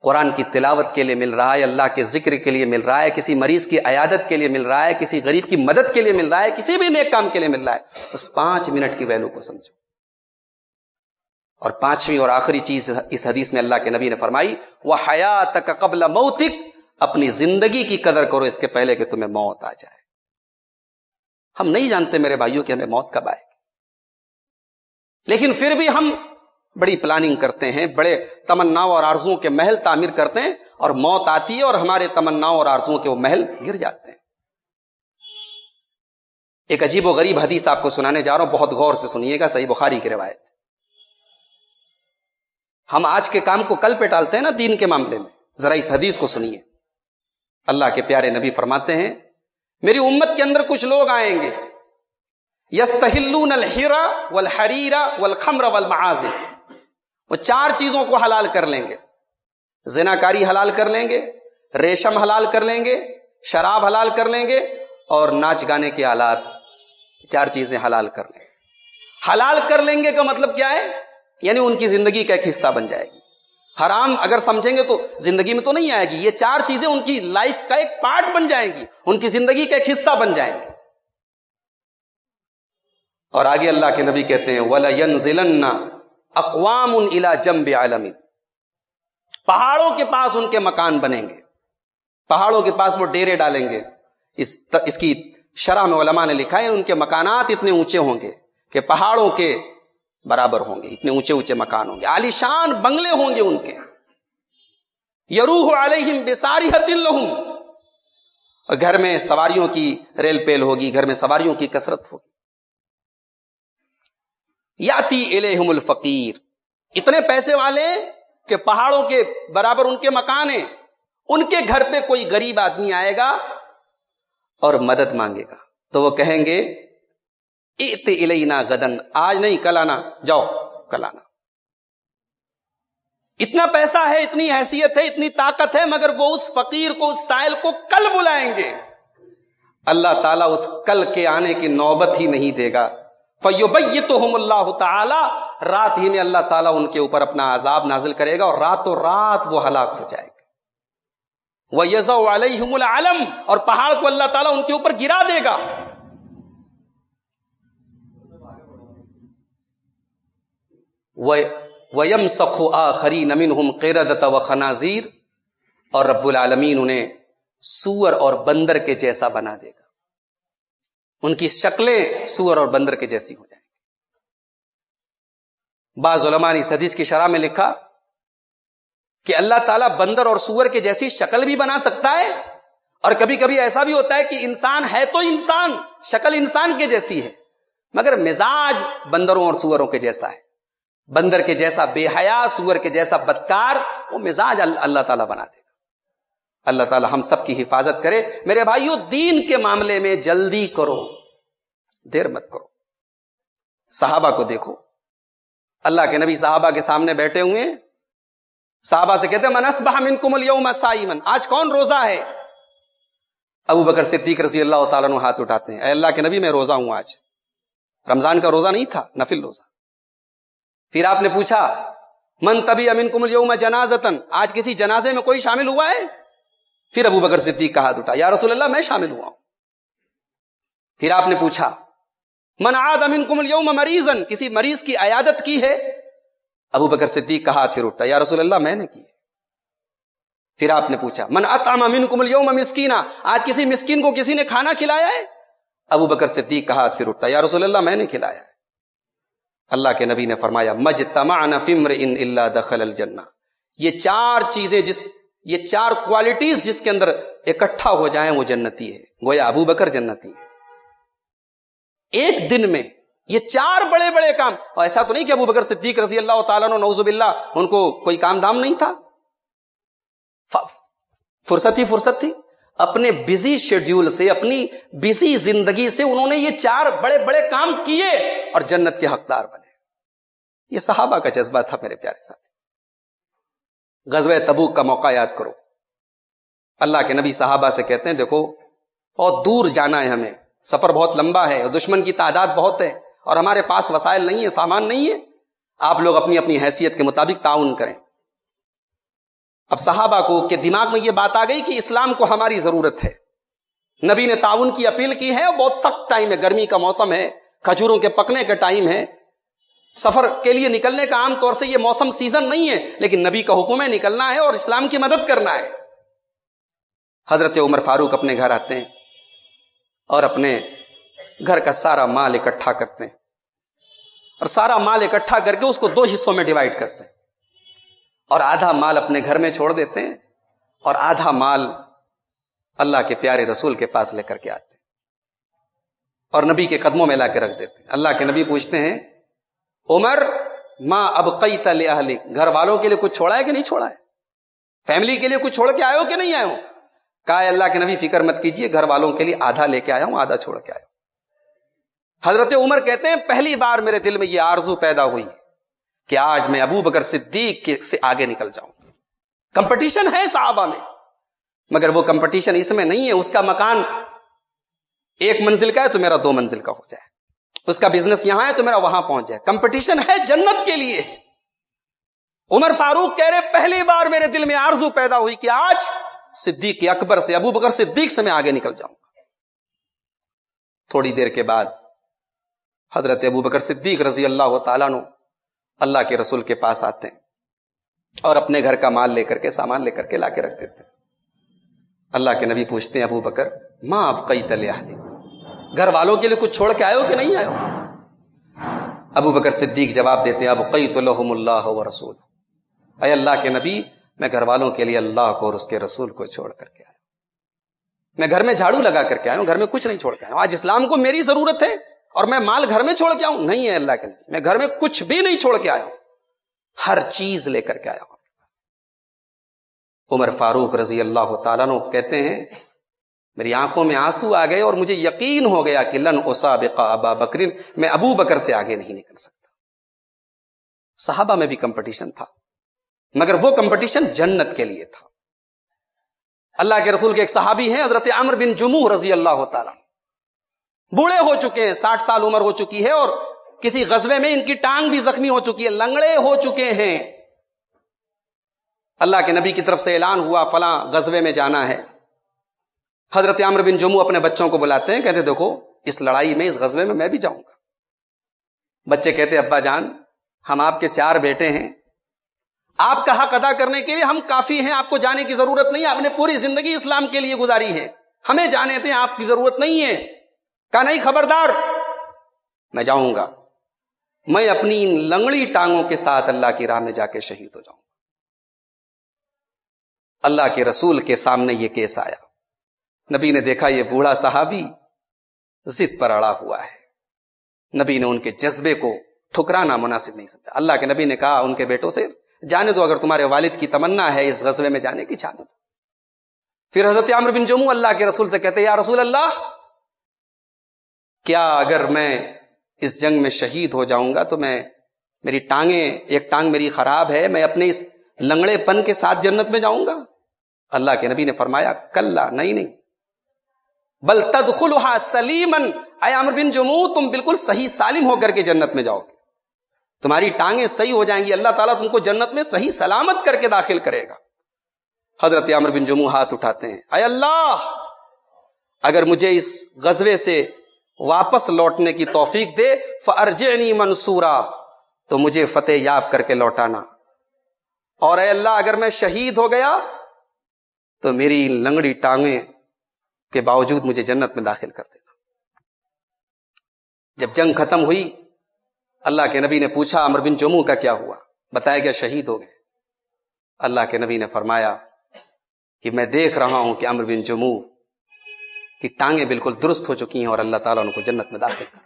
قرآن کی تلاوت کے لیے مل رہا ہے، اللہ کے ذکر کے لیے مل رہا ہے، کسی مریض کی عیادت کے لیے مل رہا ہے، کسی غریب کی مدد کے لیے مل رہا ہے، کسی بھی نیک کام کے لیے مل رہا ہے، اس 5 منٹ کی ویلو کو سمجھو. اور 5ویں اور آخری چیز اس حدیث میں اللہ کے نبی نے فرمائی، وَحَيَاتَكَ قَبْلَ مَوْتِكَ، اپنی زندگی کی قدر کرو اس کے پہلے کہ تمہیں موت آ جائے. ہم نہیں جانتے میرے بھائیوں کہ ہمیں موت کب آئے گی، لیکن پھر بھی ہم بڑی پلاننگ کرتے ہیں، بڑے تمناؤں اور آرزوؤں کے محل تعمیر کرتے ہیں، اور موت آتی ہے اور ہمارے تمناؤں اور آرزوؤں کے وہ محل گر جاتے ہیں. ایک عجیب و غریب حدیث آپ کو سنانے جا رہا ہوں، بہت غور سے سنیے گا، صحیح بخاری کی روایت. ہم آج کے کام کو کل پہ ٹالتے ہیں نا دین کے معاملے میں، ذرا اس حدیث کو سنیے. اللہ کے پیارے نبی فرماتے ہیں، میری امت کے اندر کچھ لوگ آئیں گے، یستحلون الحرى والحریر والخمر والمعازف، وہ 4 چیزوں کو حلال کر لیں گے. زناکاری حلال کر لیں گے، ریشم حلال کر لیں گے، شراب حلال کر لیں گے، اور ناچ گانے کے آلات، 4 چیزیں حلال کر لیں گے. حلال کر لیں گے کا مطلب کیا ہے؟ یعنی ان کی زندگی کا ایک حصہ بن جائے گی. حرام اگر سمجھیں گے تو زندگی میں تو نہیں آئے گی، یہ 4 چیزیں ان کی لائف کا ایک پارٹ بن جائیں گی، ان کی زندگی کا ایک حصہ بن جائیں گی. اور آگے اللہ کے نبی کہتے ہیں، وَلَيَنزِلَنَّ اقوام الى جنب عالم، پہاڑوں کے پاس ان کے مکان بنیں گے، پہاڑوں کے پاس وہ ڈیرے ڈالیں گے. اس کی شرح میں علماء نے لکھا ہے ان کے مکانات اتنے اونچے ہوں گے کہ پہاڑوں کے برابر ہوں گے، اتنے اونچے اونچے مکان ہوں گے، عالیشان بنگلے ہوں گے ان کے. یروح علیہم بسارحۃ لہم، اور گھر میں سواریوں کی ریل پیل ہوگی، گھر میں سواریوں کی کثرت ہوگی. یاتی الیہم الفقیر، اتنے پیسے والے کہ پہاڑوں کے برابر ان کے مکان ہیں، ان کے گھر پہ کوئی غریب آدمی آئے گا اور مدد مانگے گا تو وہ کہیں گے ائت الینا غدن، آج نہیں کل آنا، جاؤ کل آنا. اتنا پیسہ ہے، اتنی حیثیت ہے، اتنی طاقت ہے، مگر وہ اس فقیر کو، اس سائل کو کل بلائیں گے. اللہ تعالیٰ اس کل کے آنے کی نوبت ہی نہیں دے گا. فَيُبَيِّتُهُمُ اللَّهُ تَعَالَى، رات ہی میں اللہ تعالیٰ ان کے اوپر اپنا عذاب نازل کرے گا اور راتوں رات وہ ہلاک ہو جائے گا. وَيَزَعُ عَلَيْهِمُ الْعَلَمْ، اور پہاڑ کو اللہ تعالیٰ ان کے اوپر گرا دے گا. وَيَمْسَخُ آخَرِينَ مِنْهُمْ قِرَدَةَ وَخَنَازِيرَ، اور رب العالمین انہیں سور اور بندر کے جیسا بنا دے گا، ان کی شکلیں سور اور بندر کے جیسی ہو جائیں گی. بعض علماء نے اس حدیث کی شرح میں لکھا کہ اللہ تعالیٰ بندر اور سور کے جیسی شکل بھی بنا سکتا ہے، اور کبھی کبھی ایسا بھی ہوتا ہے کہ انسان ہے تو انسان، شکل انسان کے جیسی ہے، مگر مزاج بندروں اور سوروں کے جیسا ہے. بندر کے جیسا بے حیا، سور کے جیسا بدکار، وہ مزاج اللہ تعالیٰ بنا دے گا. اللہ تعالیٰ ہم سب کی حفاظت کرے. میرے بھائیوں، دین کے معاملے میں جلدی کرو، دیر مت کرو. صحابہ کو دیکھو، اللہ کے نبی صحابہ کے سامنے بیٹھے ہوئے ہیں، صحابہ سے کہتے ہیں من اصبح منکم اليوم صائما، آج کون روزہ ہے؟ ابو بکر صدیق رضی اللہ تعالیٰ عنہ ہاتھ اٹھاتے ہیں، اے اللہ کے نبی میں روزہ ہوں، آج رمضان کا روزہ نہیں تھا، نفل روزہ. پھر آپ نے پوچھا من تبع منکم اليوم جنازۃ، آج کسی جنازے میں کوئی شامل ہوا ہے؟ پھر ابو بکر صدیق کا ہاتھ اٹھا، یا رسول اللہ میں شامل ہوا ہوں. پھر آپ نے پوچھا من عاد منکم اليوم مریضا، کسی مریض کی عیادت کی ہے؟ ابو بکر صدیق کا ہاتھ پھر اٹھا، یا رسول اللہ میں نے کی ہے. پھر آپ نے پوچھا من اطعم منکم اليوم مسکینا، آج کسی مسکین کو کسی نے کھانا کھلایا ہے؟ ابو بکر صدیق کا ہاتھ پھر اٹھا، یا رسول اللہ میں نے کھلایا ہے. اللہ کے نبی نے فرمایا مجتمعنا فی امرئ الا دخل الجنہ، یہ 4 چیزیں، یہ 4 کوالٹیز جس کے اندر اکٹھا ہو جائیں وہ جنتی ہے. گویا ابو بکر جنتی ہے. ایک دن میں یہ 4 بڑے بڑے کام، اور ایسا تو نہیں کہ ابو بکر صدیق رضی اللہ تعالیٰ عنہ نعوذ باللہ ان کو کوئی کام دام نہیں تھا، فرصت ہی فرصت تھی. اپنے بزی شیڈیول سے, اپنی بزی زندگی سے انہوں نے یہ 4 بڑے بڑے کام کیے اور جنت کے حقدار بنے. یہ صحابہ کا جذبہ تھا میرے پیارے ساتھی. غزوہ تبوک کا موقع یاد کرو. اللہ کے نبی صحابہ سے کہتے ہیں دیکھو بہت دور جانا ہے ہمیں, سفر بہت لمبا ہے, دشمن کی تعداد بہت ہے اور ہمارے پاس وسائل نہیں ہے, سامان نہیں ہے, آپ لوگ اپنی اپنی حیثیت کے مطابق تعاون کریں. اب صحابہ کو کہ دماغ میں یہ بات آ گئی کہ اسلام کو ہماری ضرورت ہے, نبی نے تعاون کی اپیل کی ہے, اور بہت سخت ٹائم ہے, گرمی کا موسم ہے, کھجوروں کے پکنے کا ٹائم ہے, سفر کے لیے نکلنے کا عام طور سے یہ موسم سیزن نہیں ہے, لیکن نبی کا حکم ہے نکلنا ہے اور اسلام کی مدد کرنا ہے. حضرت عمر فاروق اپنے گھر آتے ہیں اور اپنے گھر کا سارا مال اکٹھا کرتے ہیں, اور سارا مال اکٹھا کر کے اس کو 2 حصوں میں ڈیوائیڈ کرتے ہیں, اور آدھا مال اپنے گھر میں چھوڑ دیتے ہیں اور آدھا مال اللہ کے پیارے رسول کے پاس لے کر کے آتے ہیں اور نبی کے قدموں میں لا کے رکھ دیتے ہیں. اللہ کے نبی پوچھتے ہیں عمر ما ابقیت لأہلک, گھر والوں کے لیے کچھ چھوڑا ہے کہ نہیں چھوڑا ہے, فیملی کے لیے کچھ چھوڑ کے آئے ہو کہ نہیں آئے ہو؟ کہا ہے اللہ کے نبی فکر مت کیجئے, گھر والوں کے لیے آدھا لے کے آیا ہوں, آدھا چھوڑ کے آیا ہوں. حضرت عمر کہتے ہیں پہلی بار میرے دل میں یہ آرزو پیدا ہوئی کہ آج میں ابو بکر صدیق سے آگے نکل جاؤں. کمپٹیشن ہے صحابہ میں, مگر وہ کمپٹیشن اس میں نہیں ہے. اس کا مکان 1 منزل کا ہے تو میرا 2 منزل کا ہو جائے, اس کا بزنس یہاں ہے تو میرا وہاں پہنچ جائے. کمپٹیشن ہے جنت کے لیے. عمر فاروق کہہ رہے پہلی بار میرے دل میں آرزو پیدا ہوئی کہ آج صدیق اکبر سے, ابو بکر صدیق سے میں آگے نکل جاؤں گا. تھوڑی دیر کے بعد حضرت ابو بکر صدیق رضی اللہ تعالیٰ عنہ اللہ کے رسول کے پاس آتے ہیں اور اپنے گھر کا مال لے کر کے, سامان لے کر کے لا کے رکھ دیتے ہیں. اللہ کے نبی پوچھتے ہیں ابو بکر ما ابقیت لأہلک, گھر والوں کے لیے کچھ چھوڑ کے آئے ہو کہ نہیں آئے ہو؟ ابو بکر صدیق جواب دیتے ہیں ابقیت لہم اللہ ورسولہ, اے اللہ کے نبی میں گھر والوں کے لیے اللہ کو اور اس کے رسول کو چھوڑ کر کے آیا ہوں. میں گھر میں جھاڑو لگا کر کے آیا ہوں, گھر میں کچھ نہیں چھوڑ کے آیا ہوں. آج اسلام کو میری ضرورت ہے اور میں مال گھر میں چھوڑ کے آؤں؟ نہیں ہے اللہ کے نبی, میں گھر میں کچھ بھی نہیں چھوڑ کے آیا ہوں, ہر چیز لے کر کے آیا ہوں. عمر فاروق رضی اللہ تعالیٰ عنہ کہتے ہیں میری آنکھوں میں آنسو آ گئے اور مجھے یقین ہو گیا کہ لن اسابق ابا بکر, میں ابو بکر سے آگے نہیں نکل سکتا. صحابہ میں بھی کمپٹیشن تھا, مگر وہ کمپٹیشن جنت کے لیے تھا. اللہ کے رسول کے ایک صحابی ہیں حضرت عمرو بن جموح رضی اللہ تعالیٰ, بوڑھے ہو چکے ہیں, 60 سال عمر ہو چکی ہے اور کسی غزوے میں ان کی ٹانگ بھی زخمی ہو چکی ہے, لنگڑے ہو چکے ہیں. اللہ کے نبی کی طرف سے اعلان ہوا فلاں غزوے میں جانا ہے. حضرت عمرو بن جموح اپنے بچوں کو بلاتے ہیں, کہتے دیکھو اس لڑائی میں, اس غزوے میں بھی جاؤں گا. بچے کہتے ابا جان ہم آپ کے 4 بیٹے ہیں, آپ کا حق ادا کرنے کے لیے ہم کافی ہیں, آپ کو جانے کی ضرورت نہیں, آپ نے پوری زندگی اسلام کے لیے گزاری ہے, ہمیں جانے تھے, آپ کی ضرورت نہیں ہے. کہا نہیں خبردار, میں جاؤں گا, میں اپنی ان لنگڑی ٹانگوں کے ساتھ اللہ کی راہ میں جا کے شہید ہو جاؤں گا. اللہ کے رسول کے سامنے یہ کیس آیا, نبی نے دیکھا یہ بوڑھا صحابی ضد پر اڑا ہوا ہے. نبی نے ان کے جذبے کو ٹھکرانا مناسب نہیں سمجھا. اللہ کے نبی نے کہا ان کے بیٹوں سے جانے دو, اگر تمہارے والد کی تمنا ہے اس غزوے میں جانے کی جانے دو. پھر حضرت عمرو بن جموح اللہ کے رسول سے کہتے یا رسول اللہ, کیا اگر میں اس جنگ میں شہید ہو جاؤں گا تو میری ٹانگیں, ایک ٹانگ میری خراب ہے, میں اپنے اس لنگڑے پن کے ساتھ جنت میں جاؤں گا؟ اللہ کے نبی نے فرمایا کلا, نہیں, بل تدخلها سلیما, اے عمرو بن جموح تم بالکل صحیح سالم ہو کر کے جنت میں جاؤ گے, تمہاری ٹانگیں صحیح ہو جائیں گی, اللہ تعالیٰ تم کو جنت میں صحیح سلامت کر کے داخل کرے گا. حضرت عمرو بن جموح ہاتھ اٹھاتے ہیں, اے اللہ اگر مجھے اس غزوے سے واپس لوٹنے کی توفیق دے, فارجعنی منصورا, تو مجھے فتح یاب کر کے لوٹانا, اور اے اللہ اگر میں شہید ہو گیا تو میری لنگڑی ٹانگیں کے باوجود مجھے جنت میں داخل کر دینا. جب جنگ ختم ہوئی اللہ کے نبی نے پوچھا عمرو بن جموح کا کیا ہوا؟ بتایا گیا شہید ہو گئے. اللہ کے نبی نے فرمایا کہ میں دیکھ رہا ہوں کہ عمرو بن جموح کی ٹانگیں بالکل درست ہو چکی ہیں اور اللہ تعالیٰ ان کو جنت میں داخل کر.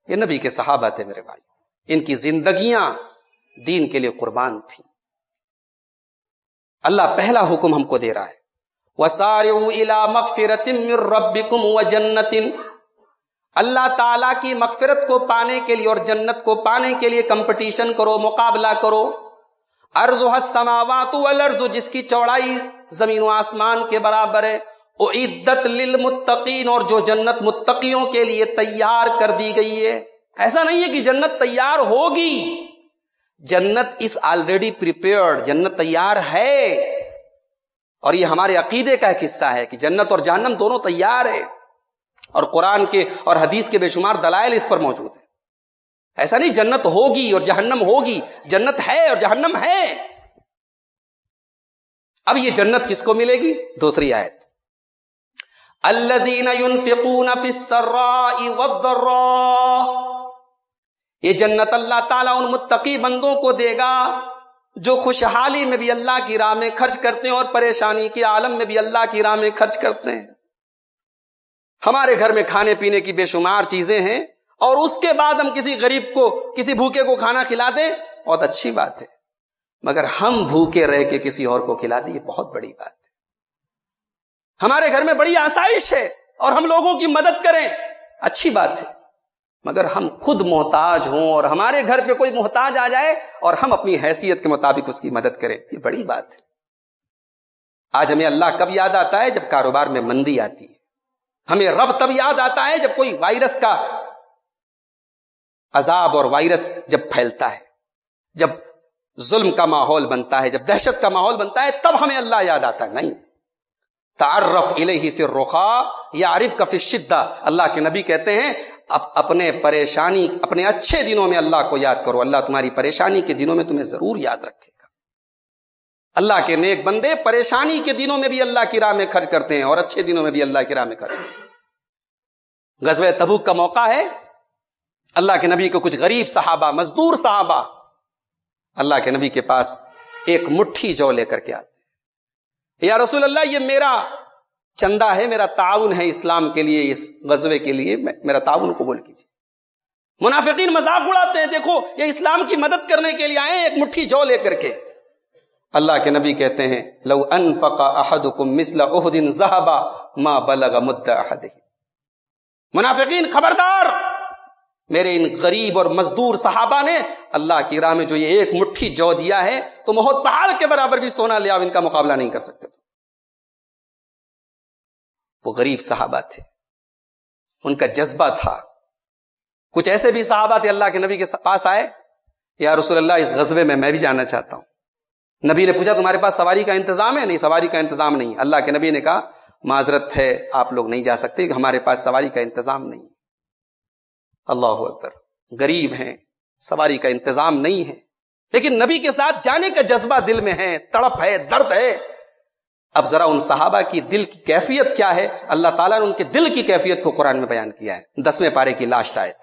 یہ نبی کے صحابہ تھے میرے بھائی, ان کی زندگیاں دین کے لیے قربان تھیں. اللہ پہلا حکم ہم کو دے رہا ہے وَسَارِعُوا إِلَى مَغْفِرَةٍ مِّن رَّبِّكُمْ وَجَنَّةٍ، اللہ تعالیٰ کی مغفرت کو پانے کے لیے اور جنت کو پانے کے لیے کمپٹیشن کرو، مقابلہ کرو. عرضها السماوات والارض، جس کی چوڑائی زمین و آسمان کے برابر ہے. اعدت للمتقین، اور جو جنت متقیوں کے لیے تیار کر دی گئی ہے. ایسا نہیں ہے کہ جنت تیار ہوگی، جنت از آلریڈی پریپیئرڈ، جنت تیار ہے. اور یہ ہمارے عقیدے کا ایک حصہ ہے کہ جنت اور جہنم دونوں تیار ہے، اور قرآن کے اور حدیث کے بے شمار دلائل اس پر موجود ہیں. ایسا نہیں جنت ہوگی اور جہنم ہوگی، جنت ہے اور جہنم ہے. اب یہ جنت کس کو ملے گی؟ دوسری آیت، الذین ينفقون فی السراء والضراء، یہ جنت اللہ تعالیٰ ان متقی بندوں کو دے گا جو خوشحالی میں بھی اللہ کی راہ میں خرچ کرتے ہیں اور پریشانی کے عالم میں بھی اللہ کی راہ میں خرچ کرتے ہیں. ہمارے گھر میں کھانے پینے کی بے شمار چیزیں ہیں، اور اس کے بعد ہم کسی غریب کو، کسی بھوکے کو کھانا کھلا دیں، بہت اچھی بات ہے. مگر ہم بھوکے رہ کے کسی اور کو کھلا دیں، یہ بہت بڑی بات ہے. ہمارے گھر میں بڑی آسائش ہے اور ہم لوگوں کی مدد کریں، اچھی بات ہے. مگر ہم خود محتاج ہوں اور ہمارے گھر پہ کوئی محتاج آ جائے اور ہم اپنی حیثیت کے مطابق اس کی مدد کریں، یہ بڑی بات ہے. آج ہمیں اللہ کب یاد آتا ہے؟ جب کاروبار میں مندی آتی ہے. ہمیں رب تب یاد آتا ہے جب کوئی وائرس کا عذاب اور وائرس جب پھیلتا ہے، جب ظلم کا ماحول بنتا ہے، جب دہشت کا ماحول بنتا ہے، تب ہمیں اللہ یاد آتا ہے. نہیں، تعرف الیہ فی الرخاء یعرفک فی الشدہ، اللہ کے نبی کہتے ہیں اپنے پریشانی، اپنے اچھے دنوں میں اللہ کو یاد کرو، اللہ تمہاری پریشانی کے دنوں میں تمہیں ضرور یاد رکھے گا. اللہ کے نیک بندے پریشانی کے دنوں میں بھی اللہ کی راہ میں خرچ کرتے ہیں اور اچھے دنوں میں بھی اللہ کی راہ میں خرچ کرتے ہیں. غزوہ تبوک کا موقع ہے، اللہ کے نبی کو کچھ غریب صحابہ، مزدور صحابہ اللہ کے نبی کے پاس ایک مٹھی جو لے کر کے آتے ہیں. یا رسول اللہ، یہ میرا چندہ ہے، میرا تعاون ہے اسلام کے لیے، اس غزوے کے لیے میرا تعاون قبول کیجیے. منافقین مذاق اڑاتے ہیں، دیکھو یہ اسلام کی مدد کرنے کے لیے آئے ہیں ایک مٹھی جو لے کر کے. اللہ کے نبی کہتے ہیں لو انفق احدکم مثل احد ذهبا ما بلغ مد احدہ. منافقین خبردار، میرے ان غریب اور مزدور صحابہ نے اللہ کی راہ میں جو یہ ایک مٹھی جو دیا ہے تو بہت پہاڑ کے برابر بھی سونا لے آؤ، ان کا مقابلہ نہیں کر سکتے. وہ غریب صحابہ تھے، ان کا جذبہ تھا. کچھ ایسے بھی صحابہ تھے اللہ کے نبی کے پاس آئے، یا رسول اللہ اس غزوے میں بھی جانا چاہتا ہوں. نبی نے پوچھا تمہارے پاس سواری کا انتظام ہے؟ نہیں، سواری کا انتظام نہیں. اللہ کے نبی نے کہا معذرت ہے، آپ لوگ نہیں جا سکتے، ہمارے پاس سواری کا انتظام نہیں. اللہ اکبر، غریب ہیں، سواری کا انتظام نہیں ہے، لیکن نبی کے ساتھ جانے کا جذبہ دل میں ہے، تڑپ ہے، درد ہے. اب ذرا ان صحابہ کی دل کی کیفیت کیا ہے، اللہ تعالیٰ نے ان کے دل کی کیفیت کو قرآن میں بیان کیا ہے. 10ویں پارے کی لاسٹ آیت،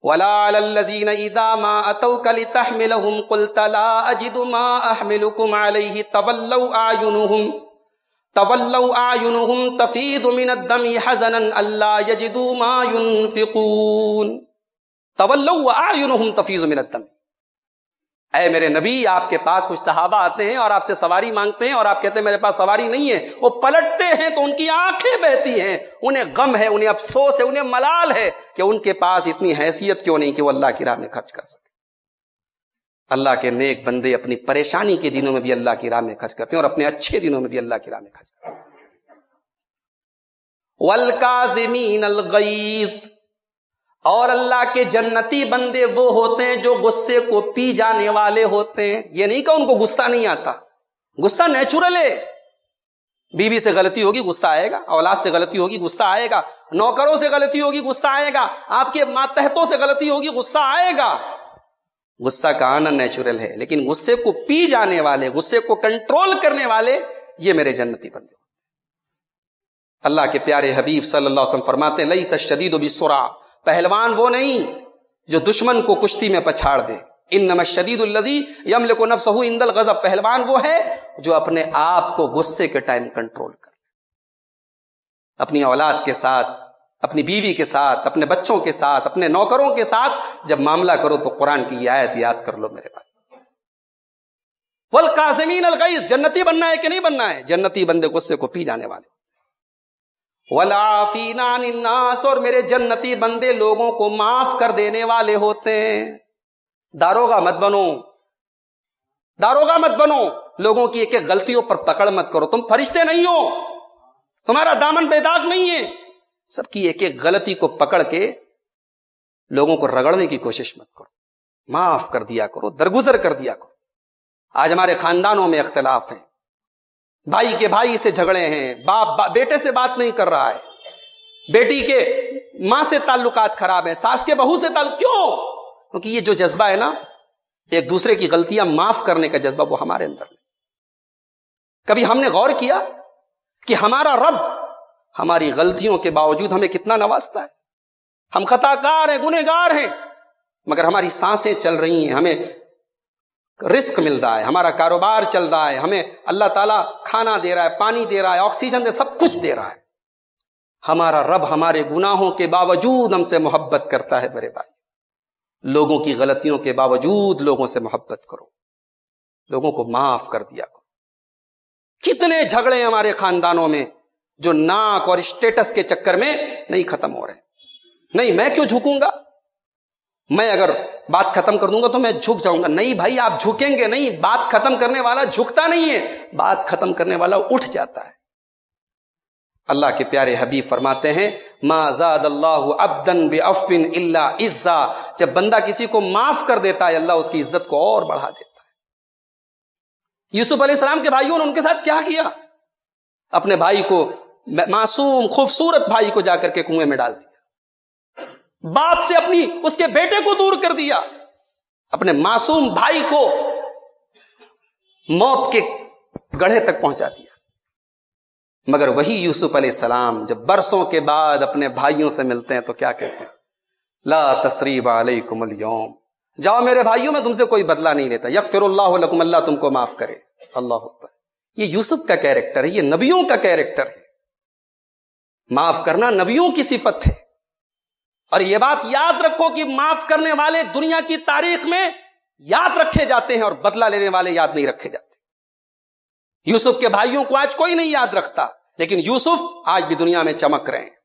وَلَا عَلَى الَّذِينَ إِذَا مَا أَتَوْكَ لِتَحْمِلَهُمْ قُلْتَ لَا أَجِدُ مَا أَحْمِلُكُمْ عَلَيْهِ تَوَلَّوْا أَعْيُنُهُمْ تَفِيضُ مِنَ الدَّمْعِ حَزَنًا أَلَّا يَجِدُوا مَا يُنْفِقُونَ. تَوَلَّوْا وَأَعْيُنُهُمْ تَفِيضُ مِنَ الدَّمْعِ. اے میرے نبی، آپ کے پاس کچھ صحابہ آتے ہیں اور آپ سے سواری مانگتے ہیں اور آپ کہتے ہیں میرے پاس سواری نہیں ہے. وہ پلٹتے ہیں تو ان کی آنکھیں بہتی ہیں، انہیں غم ہے، انہیں افسوس ہے، انہیں ملال ہے کہ ان کے پاس اتنی حیثیت کیوں نہیں کہ وہ اللہ کی راہ میں خرچ کر سکے. اللہ کے نیک بندے اپنی پریشانی کے دنوں میں بھی اللہ کی راہ میں خرچ کرتے ہیں اور اپنے اچھے دنوں میں بھی اللہ کی راہ میں خرچ کرتے ہیں. وَالْكَاظِمِينَ الْغَيْظَ، اور اللہ کے جنتی بندے وہ ہوتے ہیں جو غصے کو پی جانے والے ہوتے ہیں. یہ نہیں کہ ان کو غصہ نہیں آتا، غصہ نیچرل ہے. بیوی سے غلطی ہوگی غصہ آئے گا، اولاد سے غلطی ہوگی غصہ آئے گا، نوکروں سے غلطی ہوگی غصہ آئے گا، آپ کے ماتحتوں سے غلطی ہوگی غصہ آئے گا. غصہ کا آنا نیچرل ہے، لیکن غصے کو پی جانے والے، غصے کو کنٹرول کرنے والے، یہ میرے جنتی بندے. اللہ کے پیارے حبیب صلی اللہ علیہ وسلم فرماتے ہیں لیس الشدید بالسرعہ، پہلوان وہ نہیں جو دشمن کو کشتی میں پچھاڑ دے. انما الشدید الذی یملک نفسہ عند الغضب، پہلوان وہ ہے جو اپنے آپ کو غصے کے ٹائم کنٹرول کر، اپنی اولاد کے ساتھ، اپنی بیوی کے ساتھ، اپنے بچوں کے ساتھ، اپنے نوکروں کے ساتھ جب معاملہ کرو تو قرآن کی یہ آیت یاد کر لو میرے پاس. والکاظمین الغیظ، جنتی بننا ہے کہ نہیں بننا ہے؟ جنتی بندے غصے کو پی جانے والے. والعافین عن الناس، اور میرے جنتی بندے لوگوں کو معاف کر دینے والے ہوتے ہیں. داروغہ مت بنو، داروغہ مت بنو، لوگوں کی ایک ایک غلطیوں پر پکڑ مت کرو. تم فرشتے نہیں ہو، تمہارا دامن بے داغ نہیں ہے. سب کی ایک ایک غلطی کو پکڑ کے لوگوں کو رگڑنے کی کوشش مت کرو، معاف کر دیا کرو، درگزر کر دیا کرو. آج ہمارے خاندانوں میں اختلاف ہیں، بھائی کے بھائی سے جھگڑے ہیں، باپ بیٹے سے بات نہیں کر رہا ہے، بیٹی کے ماں سے تعلقات خراب ہیں، ساس کے بہو سے تعلق. کیوں؟ کیونکہ یہ جو جذبہ ہے نا، ایک دوسرے کی غلطیاں معاف کرنے کا جذبہ، وہ ہمارے اندر نہیں. کبھی ہم نے غور کیا کہ ہمارا رب ہماری غلطیوں کے باوجود ہمیں کتنا نوازتا ہے؟ ہم خطا کار ہیں، گنہگار ہیں، مگر ہماری سانسیں چل رہی ہیں، ہمیں رزق مل رہا ہے، ہمارا کاروبار چل رہا ہے، ہمیں اللہ تعالیٰ کھانا دے رہا ہے، پانی دے رہا ہے، آکسیجن دے، سب کچھ دے رہا ہے. ہمارا رب ہمارے گناہوں کے باوجود ہم سے محبت کرتا ہے. میرے بھائی، لوگوں کی غلطیوں کے باوجود لوگوں سے محبت کرو، لوگوں کو معاف کر دیا کرو. کتنے جھگڑے ہمارے خاندانوں میں جو ناک اور اسٹیٹس کے چکر میں نہیں ختم ہو رہے. نہیں، میں کیوں جھکوں گا؟ میں اگر بات ختم کر دوں گا تو میں جھک جاؤں گا. نہیں بھائی، آپ جھکیں گے نہیں. بات ختم کرنے والا جھکتا نہیں ہے، بات ختم کرنے والا اٹھ جاتا ہے. اللہ کے پیارے حبیب فرماتے ہیں، ما زاد اللہ عبدا بعفو الا عزا. جب بندہ کسی کو معاف کر دیتا ہے، اللہ اس کی عزت کو اور بڑھا دیتا ہے. یوسف علیہ السلام کے بھائیوں نے ان کے ساتھ کیا کیا؟ اپنے بھائی کو، معصوم خوبصورت بھائی کو جا کر کے کنویں میں ڈال دیا. باپ سے اپنی اس کے بیٹے کو دور کر دیا، اپنے معصوم بھائی کو موت کے گڑھے تک پہنچا دیا. مگر وہی یوسف علیہ السلام جب برسوں کے بعد اپنے بھائیوں سے ملتے ہیں تو کیا کہتے ہیں؟ لا تثریب علیکم اليوم، جاؤ میرے بھائیوں، میں تم سے کوئی بدلہ نہیں لیتا. یغفر اللہ لکم، اللہ تم کو معاف کرے. اللہ اکبر. یہ یوسف کا کیریکٹر ہے، یہ نبیوں کا کیریکٹر ہے. معاف کرنا نبیوں کی صفت ہے. اور یہ بات یاد رکھو کہ معاف کرنے والے دنیا کی تاریخ میں یاد رکھے جاتے ہیں اور بدلہ لینے والے یاد نہیں رکھے جاتے. یوسف کے بھائیوں کو آج کوئی نہیں یاد رکھتا، لیکن یوسف آج بھی دنیا میں چمک رہے ہیں.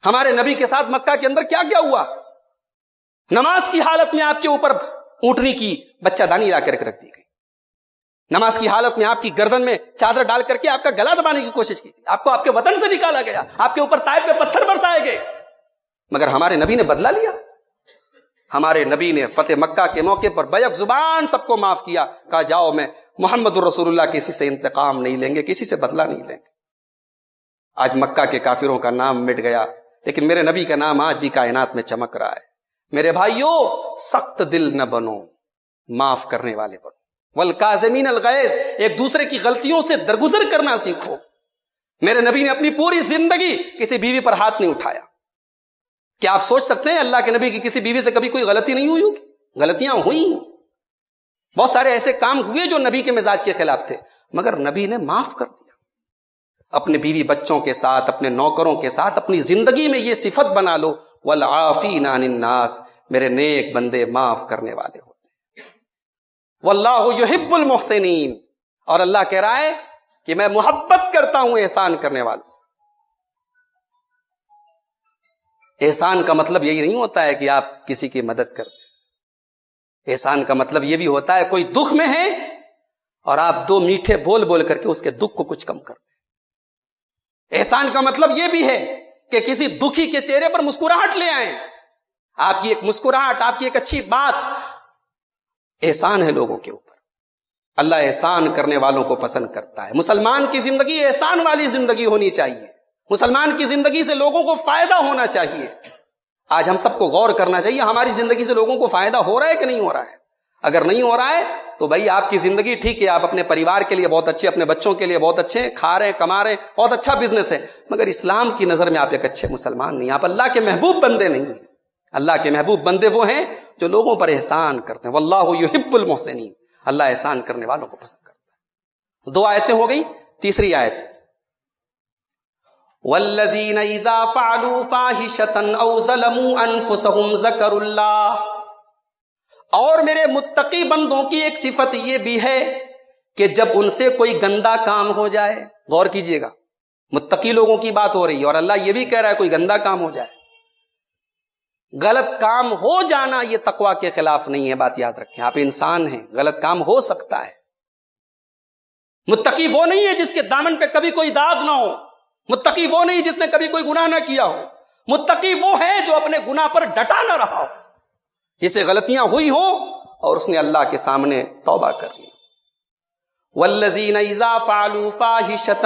ہمارے نبی کے ساتھ مکہ کے اندر کیا کیا ہوا؟ نماز کی حالت میں آپ کے اوپر اونٹنی کی بچہ دانی لا کر رکھ دی گئی. نماز کی حالت میں آپ کی گردن میں چادر ڈال کر کے آپ کا گلا دبانے کی کوشش کی. آپ کو آپ کے وطن سے نکالا گیا، آپ کے اوپر طائف پہ پتھر برسائے گئے. مگر ہمارے نبی نے بدلہ لیا. ہمارے نبی نے فتح مکہ کے موقع پر بیک زبان سب کو معاف کیا. کہا جاؤ، میں محمد الرسول اللہ کسی سے انتقام نہیں لیں گے، کسی سے بدلہ نہیں لیں گے. آج مکہ کے کافروں کا نام مٹ گیا، لیکن میرے نبی کا نام آج بھی کائنات میں چمک رہا ہے. میرے بھائیوں، سخت دل نہ بنو، معاف کرنے والے بنو. والکاظمین الغیظ، ایک دوسرے کی غلطیوں سے درگزر کرنا سیکھو. میرے نبی نے اپنی پوری زندگی کسی بیوی پر ہاتھ نہیں اٹھایا. کیا آپ سوچ سکتے ہیں اللہ کے نبی کی کسی بیوی سے کبھی کوئی غلطی نہیں ہوئی ہوگی؟ غلطیاں ہوئی، بہت سارے ایسے کام ہوئے جو نبی کے مزاج کے خلاف تھے، مگر نبی نے معاف کر دیا. اپنے بیوی بچوں کے ساتھ، اپنے نوکروں کے ساتھ اپنی زندگی میں یہ صفت بنا لو، والعافین عن الناس، میرے نیک بندے معاف کرنے والے ہوتے ہیں. واللہ یحب المحسنین، اور اللہ کہہ رہا ہے کہ میں محبت کرتا ہوں احسان کرنے والوں سے. احسان کا مطلب یہی نہیں ہوتا ہے کہ آپ کسی کی مدد کرتے. احسان کا مطلب یہ بھی ہوتا ہے کوئی دکھ میں ہے اور آپ دو میٹھے بول بول کر کے اس کے دکھ کو کچھ کم کر دیں. احسان کا مطلب یہ بھی ہے کہ کسی دکھی کے چہرے پر مسکراہٹ لے آئیں. آپ کی ایک مسکراہٹ، آپ کی ایک اچھی بات احسان ہے لوگوں کے اوپر. اللہ احسان کرنے والوں کو پسند کرتا ہے. مسلمان کی زندگی احسان والی زندگی ہونی چاہیے. مسلمان کی زندگی سے لوگوں کو فائدہ ہونا چاہیے. آج ہم سب کو غور کرنا چاہیے ہماری زندگی سے لوگوں کو فائدہ ہو رہا ہے کہ نہیں ہو رہا ہے. اگر نہیں ہو رہا ہے تو بھائی آپ کی زندگی ٹھیک ہے، آپ اپنے پریوار کے لیے بہت اچھے، اپنے بچوں کے لیے بہت اچھے، کھا رہے ہیں، کما رہے ہیں، بہت اچھا بزنس ہے، مگر اسلام کی نظر میں آپ ایک اچھے مسلمان نہیں، آپ اللہ کے محبوب بندے نہیں ہیں. اللہ کے محبوب بندے وہ ہیں جو لوگوں پر احسان کرتے ہیں. واللہ یحب المحسنین، اللہ احسان کرنے والوں کو پسند کرتا ہے. 2 آیتیں ہو گئی. تیسری آیت، والذین اذا فعلوا فاحشۃ او ظلموا انفسهم ذکروا اللہ، اور میرے متقی بندوں کی ایک صفت یہ بھی ہے کہ جب ان سے کوئی گندا کام ہو جائے، غور کیجئے گا، متقی لوگوں کی بات ہو رہی ہے اور اللہ یہ بھی کہہ رہا ہے کوئی گندا کام ہو جائے، غلط کام ہو جانا یہ تقویٰ کے خلاف نہیں ہے، بات یاد رکھیں، آپ انسان ہیں، غلط کام ہو سکتا ہے۔ متقی وہ نہیں ہے جس کے دامن پہ کبھی کوئی داغ نہ ہو، متقی وہ نہیں جس نے کبھی کوئی گناہ نہ کیا ہو، متقی وہ ہے جو اپنے گناہ پر ڈٹا نہ رہا ہو، جسے غلطیاں ہوئی ہوں اور اس نے اللہ کے سامنے توبہ کر لی۔ والذین اذا فعلوا فاحشۃ،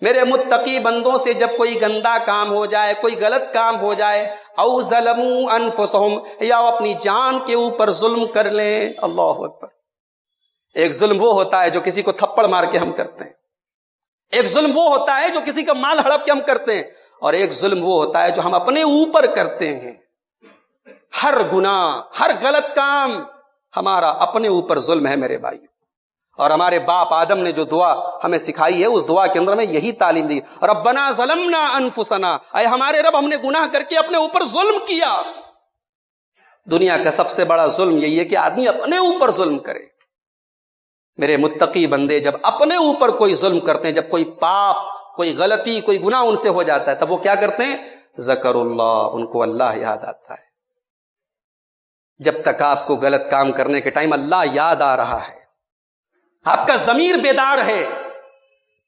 میرے متقی بندوں سے جب کوئی گندا کام ہو جائے، کوئی غلط کام ہو جائے، او ظلموا انفسہم، یا اپنی جان کے اوپر ظلم کر لیں، اللہ اکبر۔ ایک ظلم وہ ہوتا ہے جو کسی کو تھپڑ مار کے ہم کرتے ہیں، ایک ظلم وہ ہوتا ہے جو کسی کا مال ہڑپ کے ہم کرتے ہیں، اور ایک ظلم وہ ہوتا ہے جو ہم اپنے اوپر کرتے ہیں۔ ہر گناہ، ہر غلط کام ہمارا اپنے اوپر ظلم ہے میرے بھائیو، اور ہمارے باپ آدم نے جو دعا ہمیں سکھائی ہے اس دعا کے اندر میں یہی تعلیم دی، ربنا ظلمنا انفسنا، اے ہمارے رب ہم نے گناہ کر کے اپنے اوپر ظلم کیا۔ دنیا کا سب سے بڑا ظلم یہی ہے کہ آدمی اپنے اوپر ظلم کرے۔ میرے متقی بندے جب اپنے اوپر کوئی ظلم کرتے ہیں، جب کوئی پاپ، کوئی غلطی، کوئی گناہ ان سے ہو جاتا ہے، تب وہ کیا کرتے ہیں؟ ذکر اللہ، ان کو اللہ یاد آتا ہے۔ جب تک آپ کو غلط کام کرنے کے ٹائم اللہ یاد آ رہا ہے، آپ کا ضمیر بیدار ہے،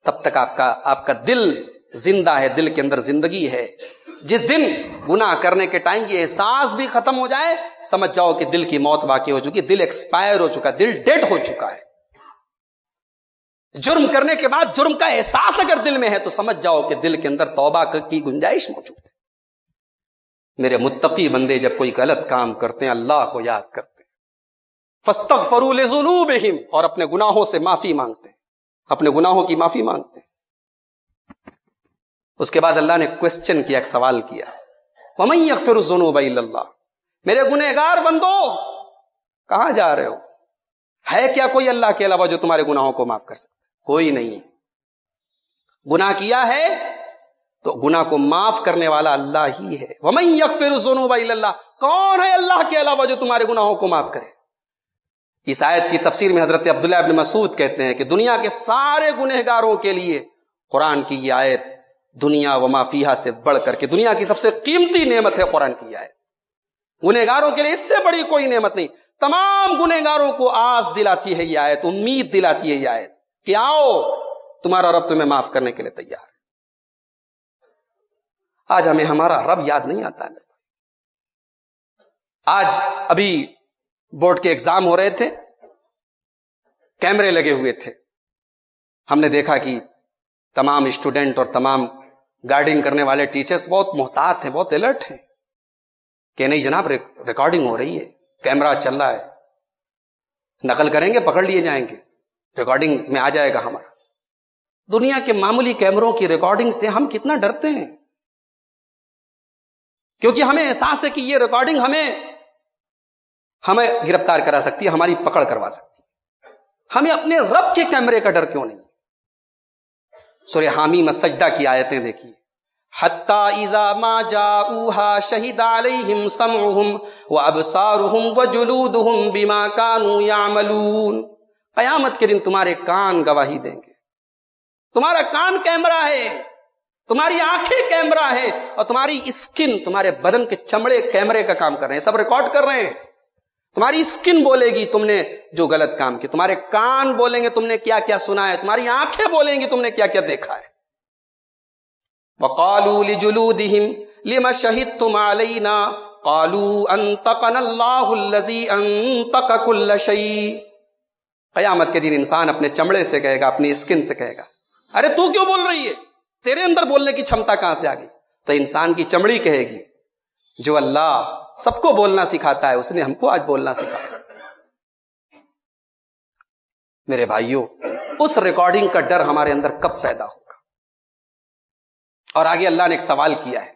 تب تک آپ کا دل زندہ ہے، دل کے اندر زندگی ہے۔ جس دن گناہ کرنے کے ٹائم یہ احساس بھی ختم ہو جائے، سمجھ جاؤ کہ دل کی موت واقع ہو چکی، دل ایکسپائر ہو چکا، دل ڈیڈ ہو چکا ہے۔ جرم کرنے کے بعد جرم کا احساس اگر دل میں ہے تو سمجھ جاؤ کہ دل کے اندر توبہ کی گنجائش موجود ہے۔ میرے متقی بندے جب کوئی غلط کام کرتے ہیں اللہ کو یاد کرتے ہیں، فاستغفروا لذنوبہم، اور اپنے گناہوں سے معافی مانگتے ہیں، اپنے گناہوں کی معافی مانگتے ہیں۔ اس کے بعد اللہ نے کوسچن کیا، ایک سوال کیا، وَمَن يَغْفِرُ الذُّنُوبَ إِلَّا اللَّهُ، میرے گنہگار بندو کہاں جا رہے ہو؟ ہے کیا کوئی اللہ کے علاوہ جو تمہارے گناہوں کو معاف کر سکتا؟ کوئی نہیں۔ گناہ کیا ہے تو گناہ کو معاف کرنے والا اللہ ہی ہے۔ وَمَن يَغْفِرُ الذُّنُوبَ إِلَّا اللَّهُ، کون ہے اللہ کے علاوہ جو تمہارے گناہوں کو معاف کرے؟ اس آیت کی تفسیر میں حضرت عبداللہ ابن مسعود کہتے ہیں کہ دنیا کے سارے گنہگاروں کے لیے قرآن کی یہ آیت دنیا وما فیہا سے بڑھ کر کے دنیا کی سب سے قیمتی نعمت ہے قرآن کی آیت۔ گنہگاروں کے لیے اس سے بڑی کوئی نعمت نہیں۔ تمام گنہگاروں کو آس دلاتی ہے یہ آیت، امید دلاتی ہے یہ آیت کہ آؤ تمہارا رب تمہیں معاف کرنے کے لیے تیار ہے۔ آج ہمیں ہمارا رب یاد نہیں آتا ہے۔ آج ابھی بورڈ کے ایگزام ہو رہے تھے، کیمرے لگے ہوئے تھے، ہم نے دیکھا کہ تمام اسٹوڈنٹ اور تمام گائیڈنگ کرنے والے ٹیچرز بہت محتاط ہیں، بہت الرٹ ہیں کہ نہیں جناب ریکارڈنگ ہو رہی ہے، کیمرہ چل رہا ہے، نقل کریں گے پکڑ لیے جائیں گے، ریکارڈنگ میں آ جائے گا ہمارا۔ دنیا کے معمولی کیمروں کی ریکارڈنگ سے ہم کتنا ڈرتے ہیں، کیونکہ ہمیں احساس ہے کہ یہ ریکارڈنگ ہمیں گرفتار کرا سکتی ہے، ہماری پکڑ کروا سکتی ہے۔ ہمیں اپنے رب کے کیمرے کا ڈر کیوں نہیں؟ سورہ حامیم السجدہ کی آیتیں دیکھیے، حتی اذا ما جاؤوها شہد علیہم سمعہم وابصارہم وجلودہم بما کانوا یعملون، قیامت کے دن تمہارے کان گواہی دیں گے، تمہارا کان کیمرہ ہے، تمہاری آنکھیں کیمرہ ہے، اور تمہاری اسکن، تمہارے بدن کے چمڑے کیمرے کا کام کر رہے ہیں، سب ریکارڈ کر رہے ہیں۔ تمہاری اسکن بولے گی تم نے جو غلط کام کیا، تمہارے کان بولیں گے تم نے کیا کیا سنا ہے، تمہاری آنکھیں بولیں گی تم نے کیا کیا دیکھا ہے۔ وَقَالُوا لِجُلُودِهِمْ لِمَ شَهِدتُّمْ عَلَيْنَا قَالُوا أَنطَقَنَا اللَّهُ الَّذِي أَنطَقَ كُلَّ شَيْءٍ، قیامت کے دن انسان اپنے چمڑے سے کہے گا، اپنی اسکن سے کہے گا، ارے تو کیوں بول رہی ہے، تیرے اندر بولنے کی چھمتا کہاں سے آ گئی؟ تو انسان کی چمڑی کہے گی جو اللہ سب کو بولنا سکھاتا ہے اس نے ہم کو آج بولنا سکھایا۔ میرے بھائیوں، اس ریکارڈنگ کا ڈر ہمارے اندر کب پیدا ہوگا؟ اور آگے اللہ نے ایک سوال کیا ہے،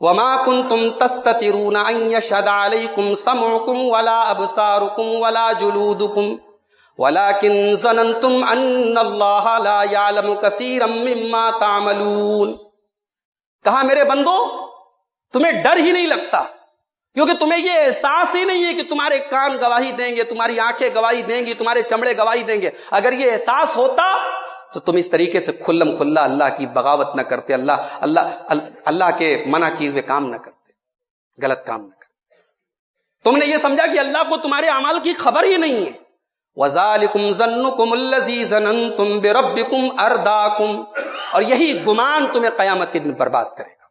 وَمَا كُنْتُمْ تَسْتَتِرُونَ أَن يَشْهَدَ عَلَيْكُمْ سَمْعُكُمْ وَلَا أَبْصَارُكُمْ وَلَا جُلُودُكُمْ وَلَكِنْ ظَنَنْتُمْ أَنَّ اللَّهَ لَا يَعْلَمُ كَثِيرًا مِّمَّا تَعْمَلُونَ، کہا میرے بندو تمہیں ڈر ہی نہیں لگتا، کیونکہ تمہیں یہ احساس ہی نہیں ہے کہ تمہارے کان گواہی دیں گے، تمہاری آنکھیں گواہی دیں گی، تمہارے چمڑے گواہی دیں گے. اگر یہ احساس ہوتا تو تم اس طریقے سے کھلم کھلا اللہ کی بغاوت نہ کرتے، اللہ کے منع کیے ہوئے کام نہ کرتے، غلط کام نہ کرتے. تم نے یہ سمجھا کہ اللہ کو تمہارے اعمال کی خبر ہی نہیں ہے. وَذَلِكُمْ ظَنُّكُمُ الَّذِي ظَنَنْتُمْ بِرَبِّكُمْ أَرْدَاكُمْ، اور یہی گمان تمہیں قیامت کے دن برباد کرے گا.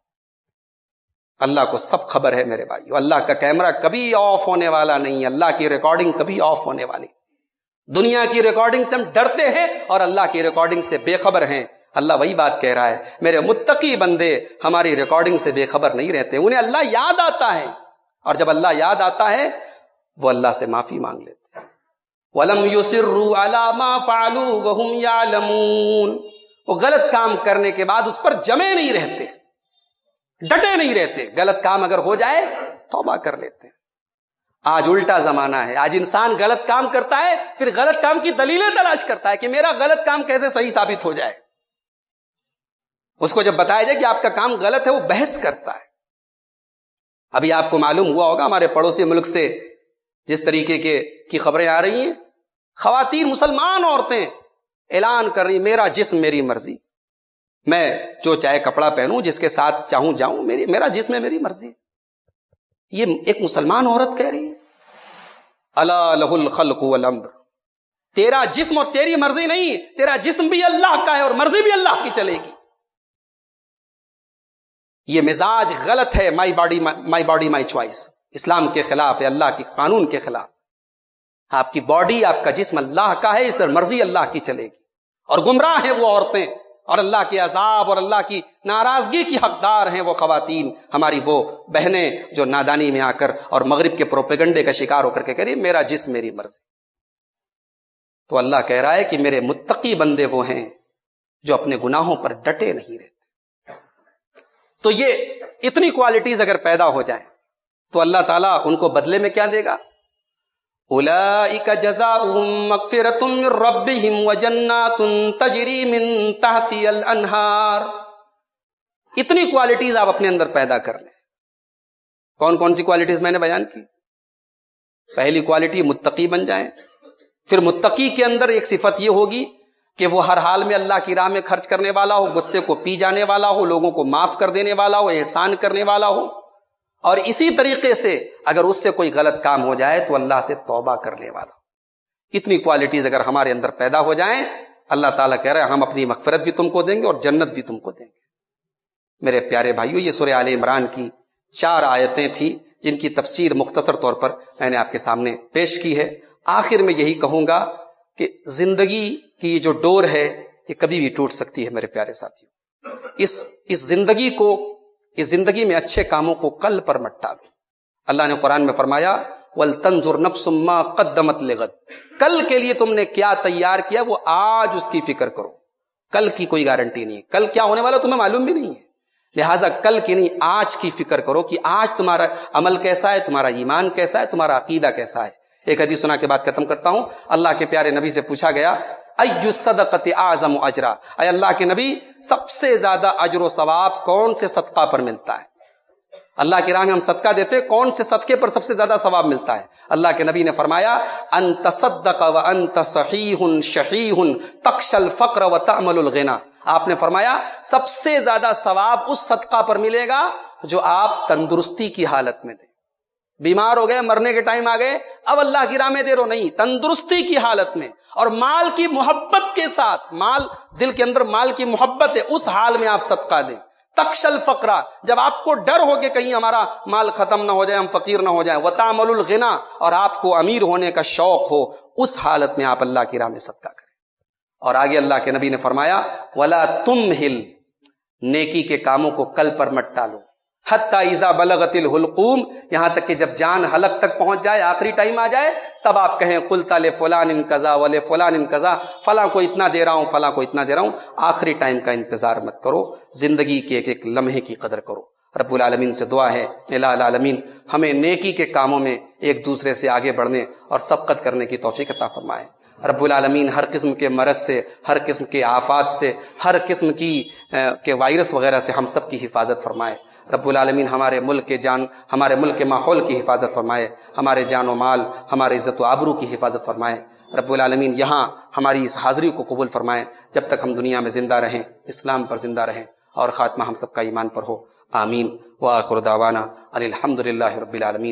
اللہ کو سب خبر ہے میرے بھائیو، اللہ کا کیمرہ کبھی آف ہونے والا نہیں، اللہ کی ریکارڈنگ کبھی آف ہونے والی. دنیا کی ریکارڈنگ سے ہم ڈرتے ہیں اور اللہ کی ریکارڈنگ سے بے خبر ہیں. اللہ وہی بات کہہ رہا ہے، میرے متقی بندے ہماری ریکارڈنگ سے بے خبر نہیں رہتے، انہیں اللہ یاد آتا ہے، اور جب اللہ یاد آتا ہے وہ اللہ سے معافی مانگ لیتے ہیں. وَلَمْ يُصِرُّوا عَلَى مَا فَعَلُوا وَهُمْ يَعْلَمُونَ، وہ غلط کام کرنے کے بعد اس پر جمے نہیں رہتے، ڈٹے نہیں رہتے. غلط کام اگر ہو جائے توبہ کر لیتے ہیں. آج الٹا زمانہ ہے، آج انسان غلط کام کرتا ہے پھر غلط کام کی دلیلیں تلاش کرتا ہے کہ میرا غلط کام کیسے صحیح ثابت ہو جائے. اس کو جب بتایا جائے کہ آپ کا کام غلط ہے وہ بحث کرتا ہے. ابھی آپ کو معلوم ہوا ہوگا ہمارے پڑوسی ملک سے جس طریقے کی خبریں آ رہی ہیں، خواتین مسلمان عورتیں اعلان کر رہی میرا جسم میری مرضی، میں جو چاہے کپڑا پہنوں، جس کے ساتھ چاہوں جاؤں، میرا جسم ہے میری مرضی. یہ ایک مسلمان عورت کہہ رہی ہے. الا لہ الخلق والامر، تیرا جسم اور تیری مرضی نہیں، تیرا جسم بھی اللہ کا ہے اور مرضی بھی اللہ کی چلے گی. یہ مزاج غلط ہے، مائی باڈی مائی چوائس، اسلام کے خلاف ہے، اللہ کے قانون کے خلاف. آپ کی باڈی، آپ کا جسم اللہ کا ہے، اس پر مرضی اللہ کی چلے گی. اور گمراہ ہیں وہ عورتیں، اور اللہ کے عذاب اور اللہ کی ناراضگی کی حقدار ہیں وہ خواتین، ہماری وہ بہنیں جو نادانی میں آ کر اور مغرب کے پروپیگنڈے کا شکار ہو کر کے کہہ رہی میرا جسم میری مرضی. تو اللہ کہہ رہا ہے کہ میرے متقی بندے وہ ہیں جو اپنے گناہوں پر ڈٹے نہیں رہتے. تو یہ اتنی کوالٹیز اگر پیدا ہو جائیں تو اللہ تعالیٰ ان کو بدلے میں کیا دے گا؟ اولئک جزاؤہم مغفرۃ من ربہم وجنات تجری من تحتہا الانہار. اتنی کوالٹیز آپ اپنے اندر پیدا کر لیں. کون کون سی کوالٹیز میں نے بیان کی؟ پہلی کوالٹی متقی بن جائیں. پھر متقی کے اندر ایک صفت یہ ہوگی کہ وہ ہر حال میں اللہ کی راہ میں خرچ کرنے والا ہو، غصے کو پی جانے والا ہو، لوگوں کو معاف کر دینے والا ہو، احسان کرنے والا ہو. اور اسی طریقے سے اگر اس سے کوئی غلط کام ہو جائے تو اللہ سے توبہ کرنے والا ہو. اتنی کوالٹیز اگر ہمارے اندر پیدا ہو جائیں، اللہ تعالیٰ کہہ رہے ہیں ہم اپنی مغفرت بھی تم کو دیں گے اور جنت بھی تم کو دیں گے. میرے پیارے بھائیو، یہ سورہ آل عمران کی 4 آیتیں تھیں جن کی تفسیر مختصر طور پر میں نے آپ کے سامنے پیش کی ہے. آخر میں یہی کہوں گا کہ زندگی کی یہ جو ڈور ہے یہ کبھی بھی ٹوٹ سکتی ہے. میرے پیارے ساتھیو، اس زندگی میں اچھے کاموں کو کل پر مت ٹالو. اللہ نے قرآن میں فرمایا وَلْتَنْظُرْ نَفْسٌ مَا قَدَّمَتْ لِغَدٍ، کل کے لیے تم نے کیا تیار کیا وہ آج اس کی فکر کرو. کل کی کوئی گارنٹی نہیں ہے، کل کیا ہونے والا تمہیں معلوم بھی نہیں ہے. لہٰذا کل کی نہیں، آج کی فکر کرو کہ آج تمہارا عمل کیسا ہے، تمہارا ایمان کیسا ہے، تمہارا عقیدہ کیسا ہے. ایک حدیث سنا کے بعد ختم کرتا ہوں. اللہ کے پیارے نبی سے پوچھا گیا ایُّ الصدقۃ اعظم اجرا، اے اللہ کے نبی سب سے زیادہ اجر و ثواب کون سے صدقہ پر ملتا ہے؟ اللہ کی راہ میں ہم صدقہ دیتے، کون سے صدقے پر سب سے زیادہ ثواب ملتا ہے؟ اللہ کے نبی نے فرمایا ان تصدق وانت صحیح شحیح تخشى الفقر وتأمل الغنى. آپ نے فرمایا سب سے زیادہ ثواب اس صدقہ پر ملے گا جو آپ تندرستی کی حالت میں دیں. بیمار ہو گئے، مرنے کے ٹائم آ گئے، اب اللہ کی راہ میں دے رہو نہیں، تندرستی کی حالت میں اور مال کی محبت کے ساتھ، مال دل کے اندر مال کی محبت ہے، اس حال میں آپ صدقہ دیں. تخشى الفقر، جب آپ کو ڈر ہو کہ کہیں ہمارا مال ختم نہ ہو جائے، ہم فقیر نہ ہو جائیں. وتأمل الغنى، اور آپ کو امیر ہونے کا شوق ہو، اس حالت میں آپ اللہ کی راہ میں صدقہ کریں. اور آگے اللہ کے نبی نے فرمایا ولا تمہل، نیکی کے کاموں کو کل پر مت ٹالو. حتی اذا بلغت الحلقوم، یہاں تک کہ جب جان حلق تک پہنچ جائے، آخری ٹائم آ جائے، تب آپ کہیں قلت لفلان کذا ولفلان کذا، فلاں کو اتنا دے رہا ہوں، فلاں کو اتنا دے رہا ہوں. آخری ٹائم کا انتظار مت کرو، زندگی کے ایک ایک لمحے کی قدر کرو. رب العالمین سے دعا ہے الہ العالمین ہمیں نیکی کے کاموں میں ایک دوسرے سے آگے بڑھنے اور سبقت کرنے کی توفیق عطا فرمائے. رب العالمین ہر قسم کے مرض سے، ہر قسم کے آفات سے، ہر قسم کے وائرس وغیرہ سے ہم سب کی حفاظت فرمائے. رب العالمین ہمارے ملک کے ماحول کی حفاظت فرمائے، ہمارے جان و مال، ہمارے عزت و آبرو کی حفاظت فرمائے۔ رب العالمین یہاں ہماری اس حاضری کو قبول فرمائے، جب تک ہم دنیا میں زندہ رہیں اسلام پر زندہ رہیں اور خاتمہ ہم سب کا ایمان پر ہو، آمین۔ وآخر دعوانا ان الحمد للہ رب العالمین۔